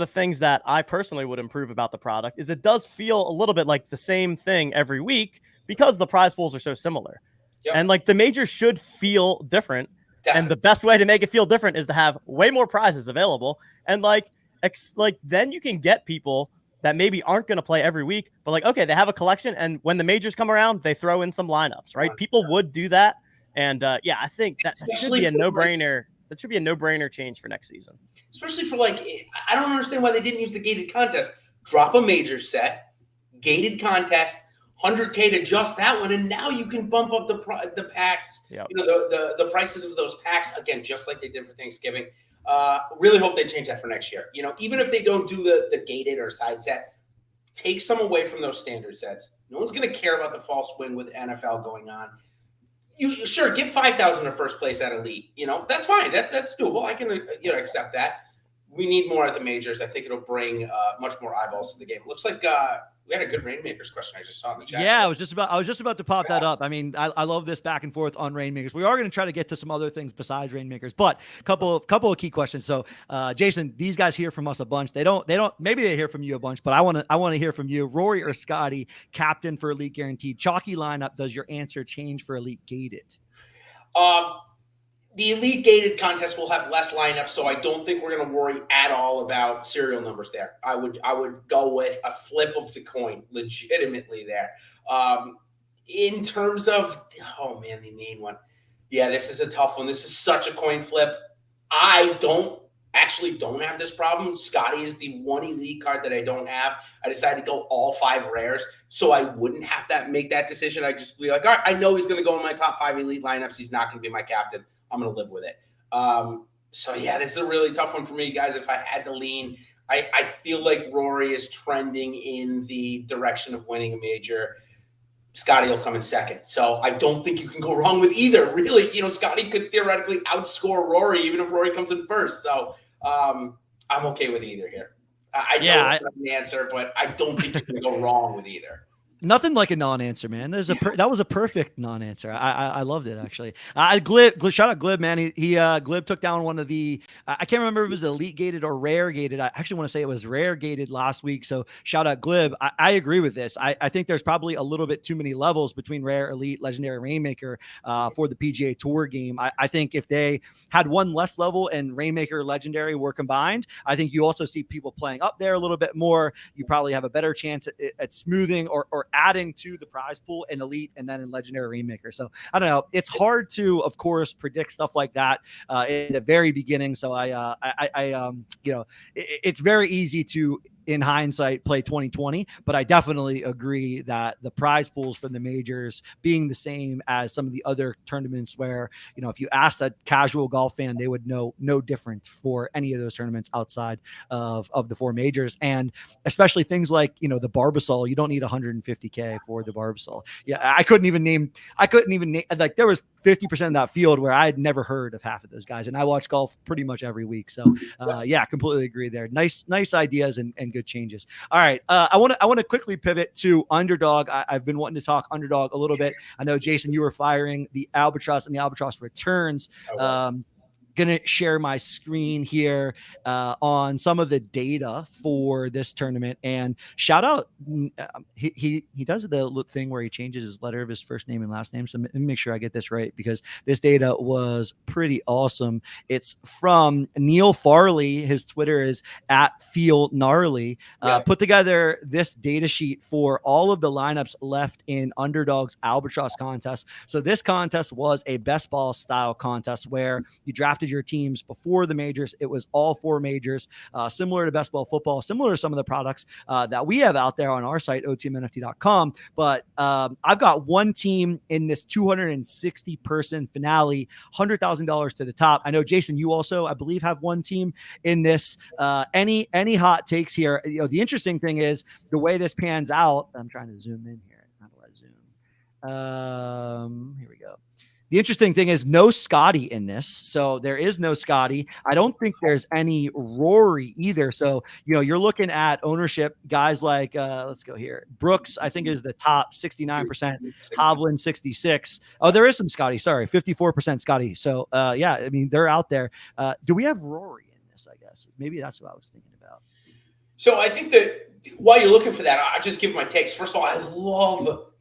things that I personally would improve about the product is it does feel a little bit like the same thing every week because the prize pools are so similar. Yep. And like the majors should feel different. Definitely. And the best way to make it feel different is to have way more prizes available. And like then you can get people that maybe aren't going to play every week, but like, okay, they have a collection. And when the majors come around, they throw in some lineups, right? People would do that. And yeah, I think that should be a no-brainer. That should be a no-brainer change for next season. Especially for like, I don't understand why they didn't use the gated contest. Drop a major set, gated contest, 100K to just that one, and now you can bump up the packs. Yep. You know, the prices of those packs again, just like they did for Thanksgiving. Really hope they change that for next year. You know, even if they don't do the gated or side set, take some away from those standard sets. No one's going to care about the false swing with NFL going on. You sure give 5,000 to first place at Elite. You know, that's fine. That's doable. I can accept that. We need more at the majors. I think it'll bring much more eyeballs to the game. Looks like we had a good Reignmakers question I just saw in the chat. Yeah, I was just about to pop that up. I mean, I love this back and forth on Reignmakers. We are going to try to get to some other things besides Reignmakers, but a couple of key questions. So, Jason, these guys hear from us a bunch. They don't. Maybe they hear from you a bunch, but I want to hear from you. Rory or Scotty, captain for Elite Guaranteed. Chalky lineup. Does your answer change for Elite Gated? The Elite Gated contest will have less lineups, so I don't think we're going to worry at all about serial numbers there. I would go with a flip of the coin, legitimately there. In terms of, the main one. Yeah, this is a tough one. This is such a coin flip. I don't have this problem. Scotty is the one Elite card that I don't have. I decided to go all 5 rares, so I wouldn't have to make that decision. I just be like, all right, I know he's going to go in my top 5 Elite lineups. He's not going to be my captain. I'm going to live with it. So, yeah, this is a really tough one for me, guys. If I had to lean, I feel like Rory is trending in the direction of winning a major. Scotty will come in second. So I don't think you can go wrong with either. Really, Scotty could theoretically outscore Rory even if Rory comes in first. So I'm okay with either here. I don't have the answer, but I don't think you can go wrong with either. Nothing like a non-answer, man. That was a perfect non-answer. I loved it, actually. Glib, shout out Glib, man. Glib took down one of the, I can't remember if it was Elite Gated or Rare Gated. I actually want to say it was Rare Gated last week. So shout out Glib. I agree with this. I think there's probably a little bit too many levels between Rare, Elite, Legendary, Rainmaker for the PGA Tour game. I think if they had one less level and Rainmaker, Legendary were combined, I think you also see people playing up there a little bit more. You probably have a better chance at smoothing or adding to the prize pool in Elite and then in Legendary Rainmaker. So I don't know. It's hard to, of course, predict stuff like that in the very beginning. So it's very easy to, in hindsight, play 2020, but I definitely agree that the prize pools for the majors being the same as some of the other tournaments where, if you asked a casual golf fan, they would know no different for any of those tournaments outside of the 4 majors. And especially things like, the Barbasol, you don't need 150K for the Barbasol. Yeah. I couldn't even name, like there was 50% of that field where I had never heard of half of those guys. And I watch golf pretty much every week. So completely agree there. Nice ideas and good changes. All right. I want to quickly pivot to Underdog. I've been wanting to talk Underdog a little bit. I know, Jason, you were firing the Albatross and the Albatross returns. Gonna share my screen here on some of the data for this tournament, and shout out he does the thing where he changes his letter of his first name and last name, so let me make sure I get this right because this data was pretty awesome. It's from Neil Farley. His Twitter is @FeelNarly. Put together this data sheet for all of the lineups left in Underdog's Albatross contest. So this contest was a best ball style contest where you drafted drafted your teams before the majors. It was all 4 majors, similar to best ball football, similar to some of the products that we have out there on our site, otmnft.com. But I've got one team in this 260 person finale, $100,000 to the top. I know, Jason, you also, I believe, have one team in this. Any hot takes here? The interesting thing is the way this pans out. I'm trying to zoom in here. How do I zoom? Here we go. The interesting thing is no Scotty in this. So there is no Scotty. I don't think there's any Rory either. So, you're looking at ownership, guys like, let's go here. Brooks, I think, is the top, 69%. Hovland, 66. Oh, there is some Scotty. Sorry, 54% Scotty. So, yeah, I mean, they're out there. Do we have Rory in this, I guess? Maybe that's what I was thinking about. So I think that while you're looking for that, I'll just give my takes. First of all, I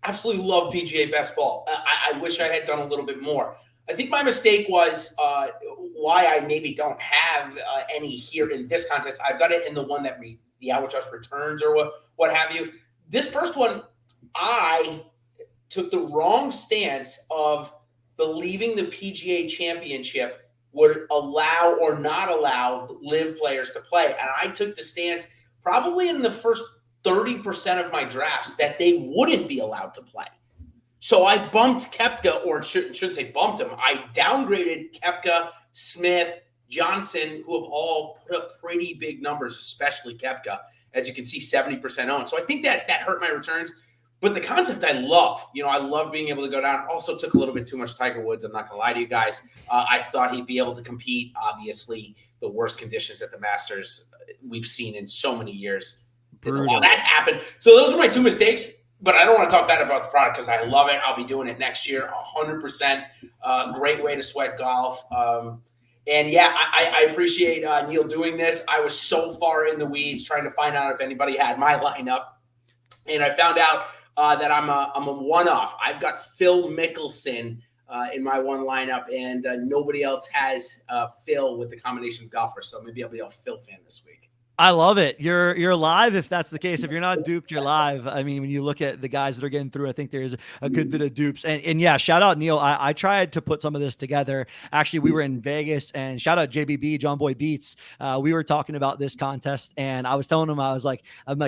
absolutely love PGA Best Ball. I wish I had done a little bit more. I think my mistake was why I maybe don't have any here in this contest. I've got it in the one that the Albatross returns or what have you. This first one, I took the wrong stance of believing the PGA Championship would allow or not allow live players to play. And I took the stance probably in the first 30% of my drafts that they wouldn't be allowed to play. So I bumped Koepka, or shouldn't say bumped him. I downgraded Koepka, Smith, Johnson, who have all put up pretty big numbers, especially Koepka. As you can see, 70% owned. So I think that hurt my returns. But the concept I love. I love being able to go down. Also took a little bit too much Tiger Woods. I'm not going to lie to you guys. I thought he'd be able to compete. Obviously, the worst conditions at the Masters we've seen in so many years. Brutal. That's happened. So those are my 2 mistakes. But I don't want to talk bad about the product because I love it. I'll be doing it next year, 100%. Great way to sweat golf. And yeah, I appreciate Neil doing this. I was so far in the weeds trying to find out if anybody had my lineup. And I found out that I'm a one-off. I've got Phil Mickelson in my one lineup, and nobody else has Phil with the combination of golfers. So maybe I'll be a Phil fan this week. I love it. You're live if that's the case. If you're not duped, you're live. I mean, when you look at the guys that are getting through, I think there's a good bit of dupes. And yeah, shout out Neil. I tried to put some of this together. Actually, we were in Vegas, and shout out JBB, John Boy Beats. We were talking about this contest, and I was telling him, I'm like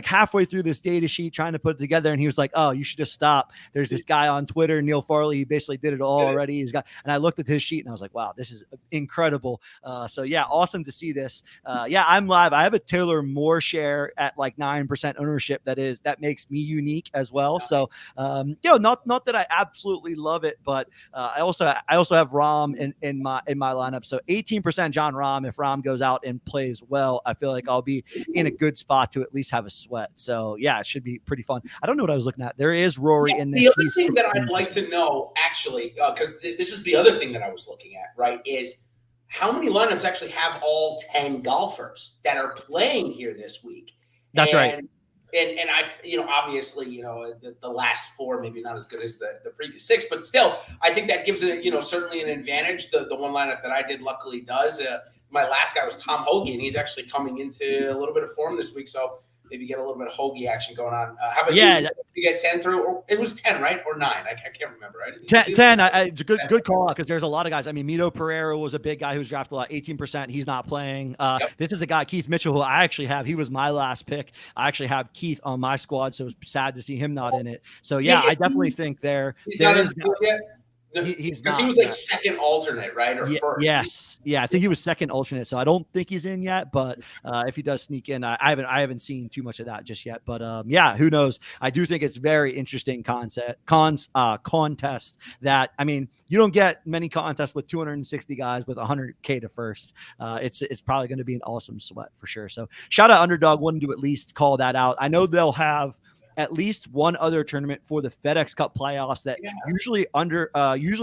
halfway through this data sheet trying to put it together, and he was like, "Oh, you should just stop. There's this guy on Twitter, Neil Farley. He basically did it all already. And I looked at his sheet, and I was like, wow, this is incredible. So yeah, awesome to see this. Yeah, I'm live. I have a Taylor Moore share at like 9% ownership. That makes me unique as well. So, not that I absolutely love it, but I also have Rahm in my lineup. So 18% John Rahm. If Rahm goes out and plays well, I feel like I'll be in a good spot to at least have a sweat. So yeah, it should be pretty fun. I don't know what I was looking at. There is Rory in this. The other thing that I'd like to know, actually, because this is the other thing that I was looking at, right, is how many lineups actually have all 10 golfers that are playing here this week? That's right. And I, obviously, the last 4 maybe not as good as the previous 6, but still, I think that gives it, certainly an advantage. The one lineup that I did luckily does. My last guy was Tom Hoagie, and he's actually coming into a little bit of form this week, so maybe get a little bit of Hoagie action going on. How about you? You get 10 through? Or it was 10, right? Or 9? I can't remember. Right? 10. It's a good call out because there's a lot of guys. I mean, Mito Pereira was a big guy who was drafted a lot, 18%. He's not playing. This is a guy, Keith Mitchell, who I actually have. He was my last pick. I actually have Keith on my squad, so it's sad to see him not in it. So yeah, I definitely think he's not in the field yet. He's because he was like second alternate, right? Or first. Yes, yeah, I think he was second alternate. So I don't think he's in yet, but if he does sneak in, I haven't seen too much of that just yet. But yeah, who knows? I do think it's very interesting contest. That I mean, you don't get many contests with 260 guys with 100K to first. It's probably going to be an awesome sweat for sure. So shout out Underdog, wanted to at least call that out. I know they'll have at least one other tournament for the FedEx Cup playoffs that usually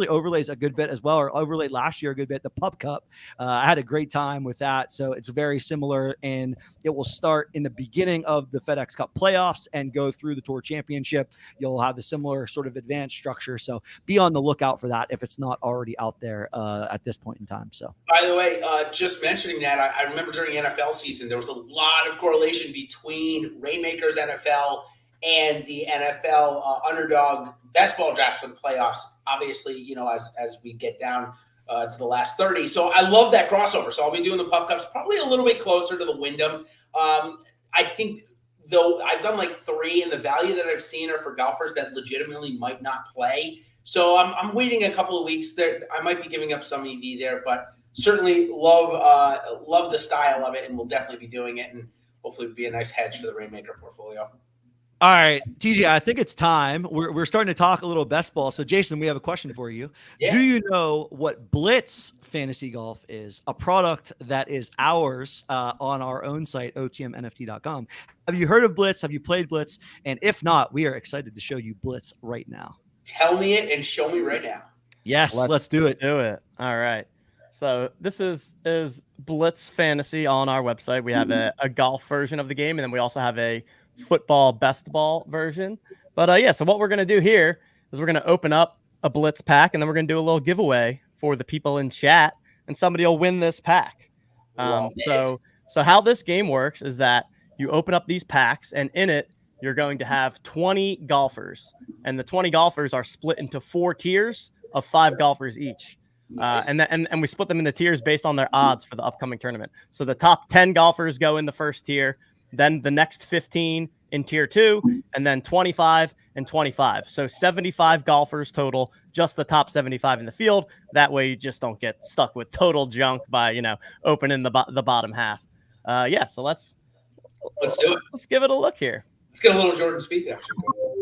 overlays a good bit as well, or overlaid last year a good bit, the Pup Cup. I had a great time with that. So it's very similar, and it will start in the beginning of the FedEx Cup playoffs and go through the Tour Championship. You'll have a similar sort of advanced structure. So be on the lookout for that if it's not already out there at this point in time. So, by the way, just mentioning that, I remember during NFL season, there was a lot of correlation between Reignmakers NFL and the NFL Underdog Best Ball draft for the playoffs. Obviously, as we get down to the last 30. So I love that crossover. So I'll be doing the Pup Cups probably a little bit closer to the Wyndham. I think, though, I've done like 3, and the value that I've seen are for golfers that legitimately might not play. So I'm waiting a couple of weeks there. I might be giving up some EV there, but certainly love the style of it, and we'll definitely be doing it, and hopefully be a nice hedge for the Reignmaker portfolio. All right, TJ, I think it's time. We're starting to talk a little best ball. So, Jason, we have a question for you. Yeah. Do you know what Blitz Fantasy Golf is? A product that is ours on our own site, otmnft.com. Have you heard of Blitz? Have you played Blitz? And if not, we are excited to show you Blitz right now. Tell me it and show me right now. Yes, let's do it. Do it. All right. So this is Blitz Fantasy on our website. We have a golf version of the game, and then we also have a football best ball version. But yeah, so what we're going to do here is we're going to open up a Blitz pack, and then we're going to do a little giveaway for the people in chat, and somebody will win this pack. So how this game works is that you open up these packs, and in it, you're going to have 20 golfers, and the 20 golfers are split into 4 tiers of 5 golfers each. Nice. And we split them into tiers based on their odds for the upcoming tournament. So the top 10 golfers go in the first tier, then the next 15 in tier 2, and then 25 and 25. So 75 golfers total, just the top 75 in the field. That way you just don't get stuck with total junk by, opening the bottom half. So let's do it. Let's give it a look here. Let's get a little Jordan Spieth there.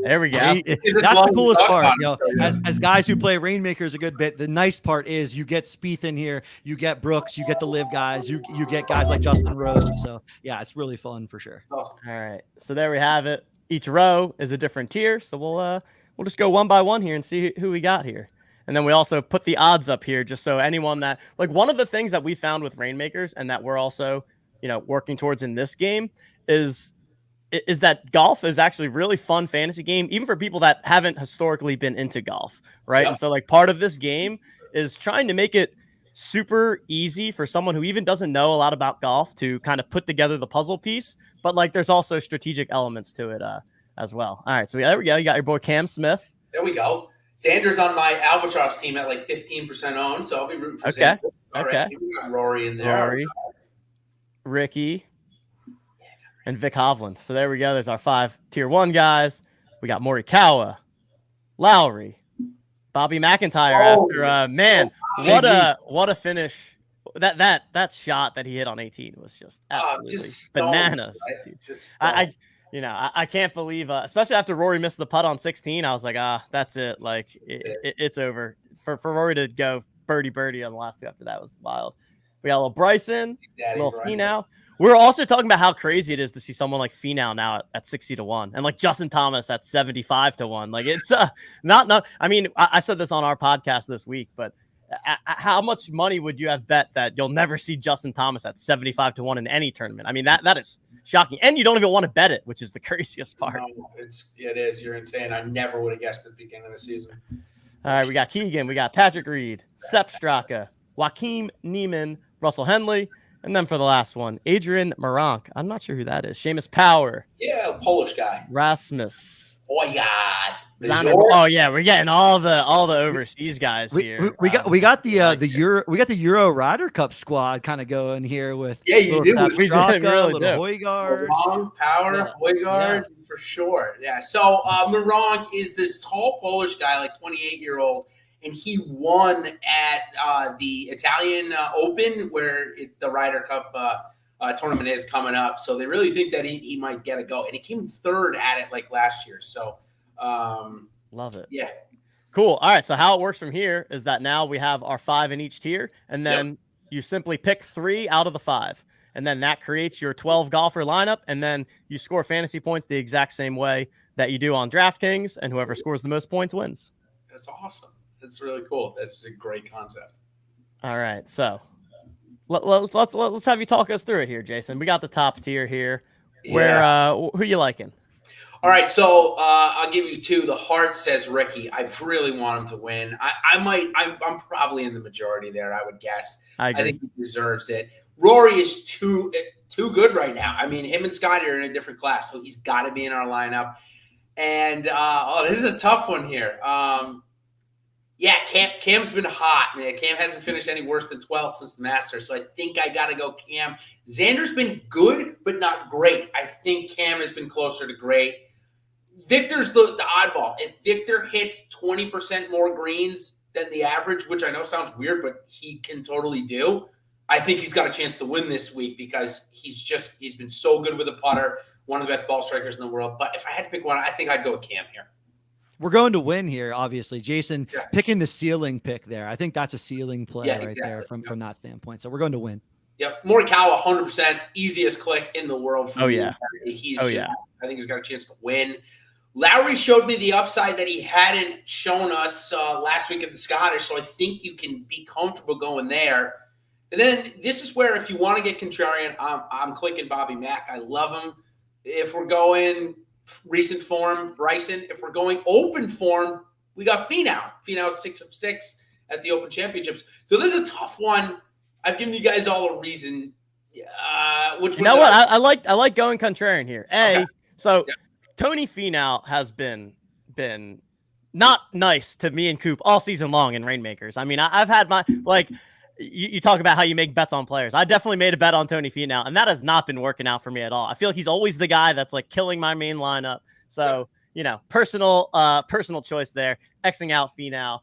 There we go. That's the coolest part. As guys who play Reignmakers a good bit, the nice part is you get Spieth in here, you get Brooks, you get the live guys, you get guys like Justin Rose. So yeah, it's really fun for sure. Awesome. All right, so there we have it. Each row is a different tier, so we'll just go one by one here and see who we got here. And then we also put the odds up here just so anyone that one of the things that we found with Reignmakers and that we're also working towards in this game is that golf is actually really fun fantasy game, even for people that haven't historically been into golf, right? Yep. And so part of this game is trying to make it super easy for someone who even doesn't know a lot about golf to kind of put together the puzzle piece, but there's also strategic elements to it as well. All right, so there we go. You got your boy Cam Smith. There we go. Xander's on my Albatross team at 15% owned, so I'll be rooting for Xander. All right, we got Rory in there. Rory, Ricky, and Vic Hovland. So there we go. There's our 5 tier 1 guys. We got Morikawa, Lowry, Bobby McIntyre. What a finish. That shot that he hit on 18 was just absolutely bananas. Right? I can't believe, especially after Rory missed the putt on 16, I was like, that's it. It's over. For Rory to go birdie on the last 2 after that was wild. We got a little Bryson, a little Finau. We're also talking about how crazy it is to see someone like Finau now at 60-1 and Justin Thomas at 75-1. It's not. I mean, I said this on our podcast this week, but how much money would you have bet that you'll never see Justin Thomas at 75-1 in any tournament? I mean, that is shocking, and you don't even want to bet it, which is the craziest part. No, it is. You're insane. I never would have guessed at the beginning of the season. All right, we got Keegan, we got Patrick Reed, Sepp Straka, Joaquin Niemann, Russell Henley. And then for the last one, Adrian Meronk. I'm not sure who that is. Seamus Power. Yeah, Polish guy. Rasmus. Oh yeah. Oh yeah, we're getting all the overseas guys here. We got the Euro Ryder Cup squad kind of going here with you do. We really Højgaard, Power, Højgaard for sure. Yeah. So Meronk is this tall Polish guy, 28-year-old. And he won at the Italian Open, where the Ryder Cup tournament is coming up. So they really think that he might get a go. And he came 3rd at it last year. So love it. Yeah. Cool. All right. So how it works from here is that now we have our 5 in each tier. And then you simply pick 3 out of the 5. And then that creates your 12 golfer lineup. And then you score fantasy points the exact same way that you do on DraftKings. And whoever scores the most points wins. That's awesome. That's really cool. That's a great concept. All right, so let's have you talk us through it here, Jason. We got the top tier here. Where who you liking? All right, so I'll give you 2. The heart says Ricky. I really want him to win. I'm probably in the majority there. I would guess. I think he deserves it. Rory is too good right now. I mean, him and Scotty are in a different class, so he's got to be in our lineup. And this is a tough one here. Yeah, Cam's been hot, man. Cam hasn't finished any worse than 12th since the Masters, so I think I got to go Cam. Xander's been good, but not great. I think Cam has been closer to great. Victor's the oddball. If Victor hits 20% more greens than the average, which I know sounds weird, but he can totally do, I think he's got a chance to win this week because he's been so good with a putter, one of the best ball strikers in the world. But if I had to pick one, I think I'd go with Cam here. We're going to win here, obviously. Jason picking the ceiling pick there. I think that's a ceiling play there from that standpoint. So we're going to win. Yep. Morikawa, 100%. Easiest click in the world for me. Yeah. I think he's got a chance to win. Lowry showed me the upside that he hadn't shown us last week at the Scottish, so I think you can be comfortable going there. And then this is where if you want to get contrarian, I'm clicking Bobby Mack. I love him. If we're going recent form, Bryson. If we're going open form, we got Finau. Finau's 6 of 6 at the Open Championships. So this is a tough one. I've given you guys all a reason. Which you know what? I like going contrarian here. Tony Finau has been not nice to me and Coop all season long in Reignmakers. I mean, I've had my you talk about how you make bets on players. I definitely made a bet on Tony Finau, and that has not been working out for me at all. I feel like he's always the guy that's like killing my main lineup. So, personal choice there, Xing out Finau.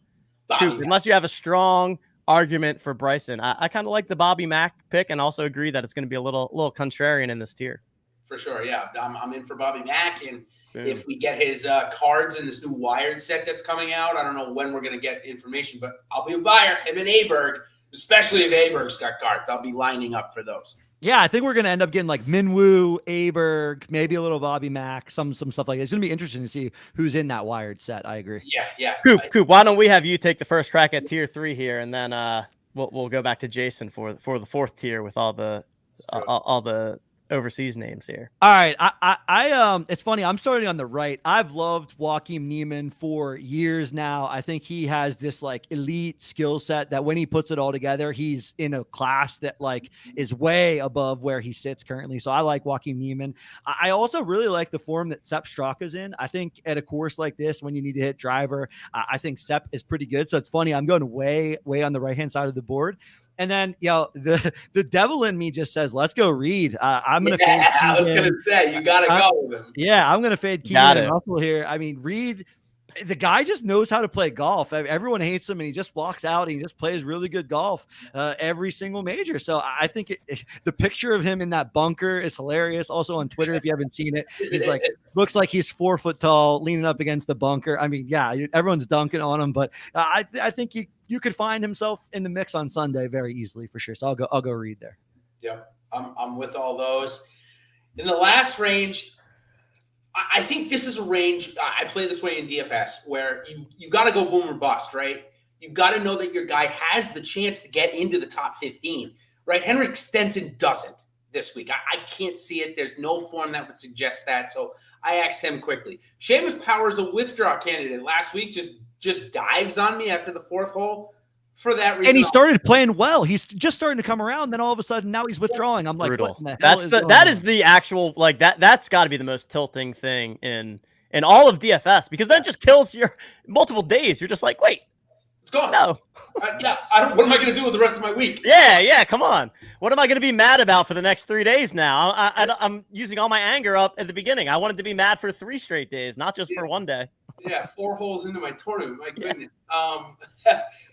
Coop, unless you have a strong argument for Bryson, I kind of like the Bobby Mack pick and also agree that it's going to be a little contrarian in this tier. For sure, yeah. I'm in for Bobby Mack, and if we get his cards in this new Wired set that's coming out, I don't know when we're going to get information, but I'll be a buyer. Him and Aberg, especially if Aberg's got cards, I'll be lining up for those. Yeah, I think we're going to end up getting like Minwoo, Aberg, maybe a little Bobby Mack, some stuff like that. It's going to be interesting to see who's in that Wired set. I agree. Yeah. Coop, why don't we have you take the first crack at tier 3 here, and then we'll go back to Jason for the fourth tier with all the overseas names here. All right. I it's funny. I'm starting on the right. I've loved Joaquin Niemann for years now. I think he has this like elite skill set that when he puts it all together, he's in a class that like is way above where he sits currently. So I like Joaquin Niemann. I also really like the form that Sepp Straka's in. I think at a course like this, when you need to hit driver, I think Sepp is pretty good. So it's funny. I'm going way on the right-hand side of the board. And then, the devil in me just says, let's go Reed. I'm going to fade Keegan. I was going to say, you got to go with him. Yeah, I'm going to fade Keegan and Russell here. I mean, Reed, the guy just knows how to play golf. Everyone hates him, and he just walks out and he just plays really good golf every single major. So I think the picture of him in that bunker is hilarious. Also on Twitter, if you haven't seen it, he's like, looks like he's 4 foot tall, leaning up against the bunker. I mean, yeah, everyone's dunking on him, but I think you could find himself in the mix on Sunday very easily for sure. So I'll go Reed there. Yeah, I'm with all those. In the last range, I think this is a range. I play this way in DFS where you got to go boom or bust, right? You got to know that your guy has the chance to get into the top 15, right? Henrik Stenson doesn't this week. I can't see it. There's no form that would suggest that. So I asked him quickly. Seamus Power is a withdraw candidate. Last week just dives on me after the 4th hole. For that reason, and he started playing well. He's just starting to come around. Then all of a sudden, now he's withdrawing. I'm like, brutal. What in the hell that is the actual like that. That's got to be the most tilting thing in all of DFS because then it just kills your multiple days. You're just like, wait, it's gone. No, what am I going to do with the rest of my week? Yeah. Come on. What am I going to be mad about for the next 3 days now? I'm using all my anger up at the beginning. I wanted to be mad for 3 straight days, not just for one day. Yeah, 4 holes into my tournament. My goodness.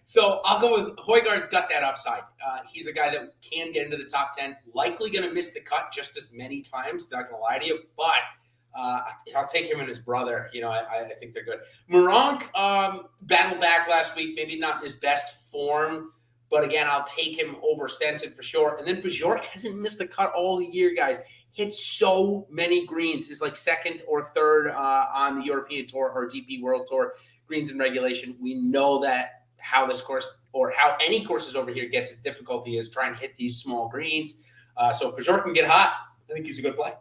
So I'll go with Højgaard's got that upside. He's a guy that can get into the top 10, likely going to miss the cut just as many times, not going to lie to you, but I'll take him and his brother. I think they're good. Moronk battled back last week, maybe not in his best form, but again, I'll take him over Stenson for sure. And then Bjork hasn't missed a cut all year, guys. Hits so many greens. He's like 2nd or 3rd on the European Tour or DP World Tour greens in regulation. We know that how this course or how any courses over here gets its difficulty is trying to hit these small greens. So if Bjork can get hot, I think he's a good play.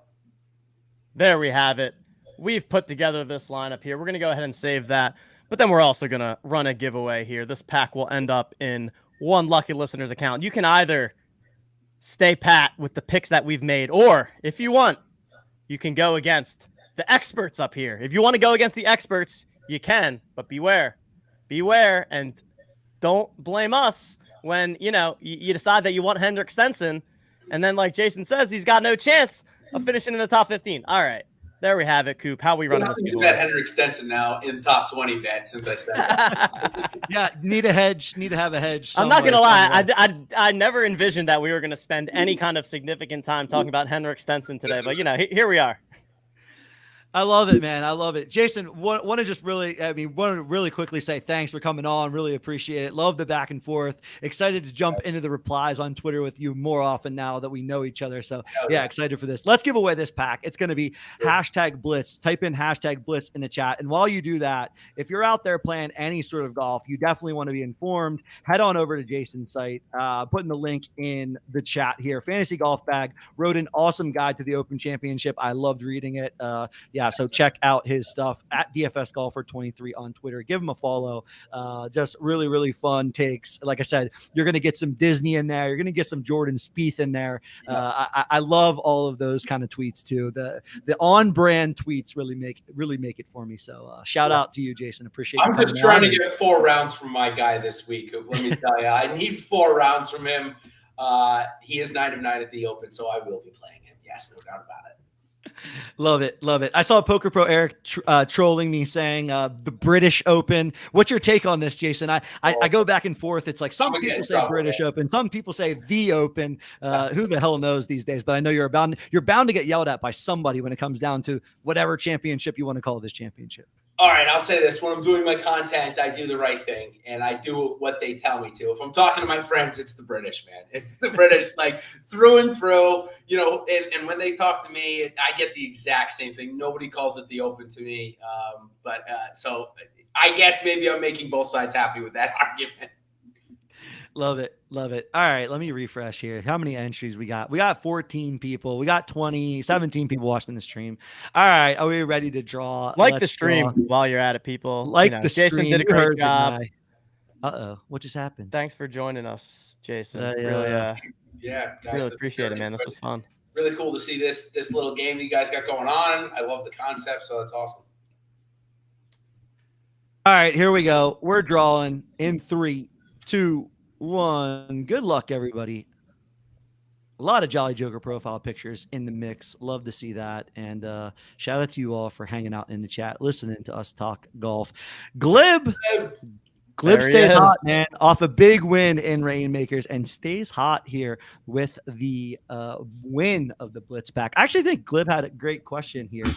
There we have it. We've put together this lineup here. We're going to go ahead and save that, but then we're also going to run a giveaway here. This pack will end up in one lucky listener's account. You can either stay pat with the picks that we've made, or if you want, you can go against the experts up here. If you want to go against the experts, you can, but beware. beware and don't blame us when, you decide that you want Henrik Stenson. And then, like Jason says, he's got no chance of finishing in the top 15. All right. There we have it, Coop. How are we running this? You bet Henrik Stenson now in top 20 bet since I said that. Yeah, need a hedge. Need to have a hedge. I'm not gonna lie. I never envisioned that we were gonna spend any kind of significant time talking about Henrik Stenson today, but here we are. I love it, man. I love it. Jason, want to really quickly say thanks for coming on. Really appreciate it. Love the back and forth. Excited to jump into the replies on Twitter with you more often now that we know each other. So yeah, excited for this. Let's give away this pack. It's going to be #Blitz. Type in #Blitz in the chat. And while you do that, if you're out there playing any sort of golf, you definitely want to be informed. Head on over to Jason's site, putting the link in the chat here. Fantasy Golf Bag wrote an awesome guide to the Open Championship. I loved reading it. So check out his stuff at DFS Golfer 23 on Twitter. Give him a follow. Just really, really fun takes. Like I said, you're going to get some Disney in there. You're going to get some Jordan Spieth in there. I love all of those kind of tweets too. The on-brand tweets really make it for me. So shout out to you, Jason. Appreciate it. I'm just trying to get 4 rounds from my guy this week. Let me tell you, I need 4 rounds from him. He is 9 of 9 at the Open, so I will be playing him. Yes, no doubt about it. Love it. Love it. I saw Poker Pro Eric trolling me saying the British Open. What's your take on this, Jason? I go back and forth. It's like some people say British Open. Some people say the Open. Who the hell knows these days? But I know you're bound to get yelled at by somebody when it comes down to whatever championship you want to call this championship. All right, I'll say this. When I'm doing my content, I do the right thing, and I do what they tell me to. If I'm talking to my friends, it's the British, man. It's the British, like, through and through, and when they talk to me, I get the exact same thing. Nobody calls it the Open to me. So I guess maybe I'm making both sides happy with that argument. Love it. Love it. All right. Let me refresh here. How many entries we got? We got 14 people. We got 17 people watching the stream. All right. Are we ready to draw? Like the stream while you're at it, people. The Jason stream. did a great job. Uh-oh. What just happened? Thanks for joining us, Jason. Guys, really appreciate it, man. This was fun. Really cool to see this little game that you guys got going on. I love the concept, so that's awesome. All right. Here we go. We're drawing in 3, 2, 1. Good luck, everybody. A lot of Jolly Joker profile pictures in the mix. Love to see that. And shout out to you all for hanging out in the chat, listening to us talk golf. Glib stays hot, man, off a big win in Reignmakers, and stays hot here with the win of the Blitz pack. I actually think Glib had a great question here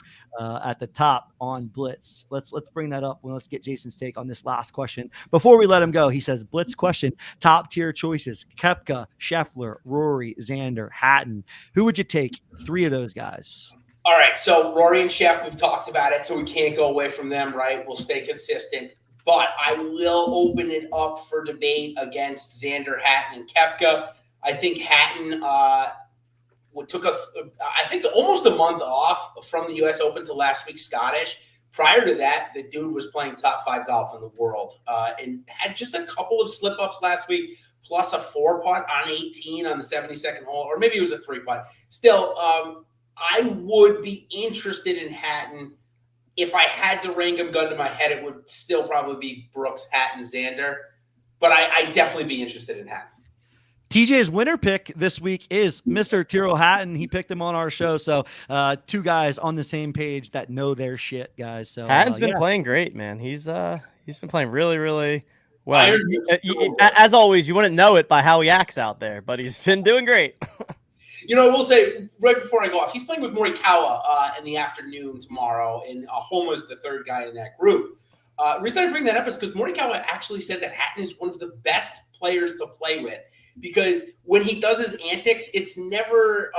at the top on Blitz. Let's bring that up and let's get Jason's take on this last question. Before we let him go, he says, Blitz question, top tier choices, Koepka, Scheffler, Rory, Xander, Hatton. Who would you take? 3 of those guys. All right, so Rory and Sheff, we've talked about it, so we can't go away from them, right? We'll stay consistent. But I will open it up for debate against Xander, Hatton, and Koepka. I think Hatton took almost a month off from the U.S. Open to last week's Scottish. Prior to that, the dude was playing top 5 golf in the world and had just a couple of slip-ups last week, plus a 4-putt on 18 on the 72nd hole, or maybe it was a 3-putt. Still, I would be interested in Hatton. If I had to rank them gun to my head, it would still probably be Brooks, Hatton, Xander. But I'd definitely be interested in Hatton. TJ's winner pick this week is Mr. Tyrrell Hatton. He picked him on our show. So 2 guys on the same page that know their shit, guys. So Hatton's been playing great, man. He's been playing really, really well. As always, you wouldn't know it by how he acts out there, but he's been doing great. I will say, right before I go off, he's playing with Morikawa in the afternoon tomorrow, and Homa's the 3rd guy in that group. The reason I bring that up is because Morikawa actually said that Hatton is one of the best players to play with, because when he does his antics, it's never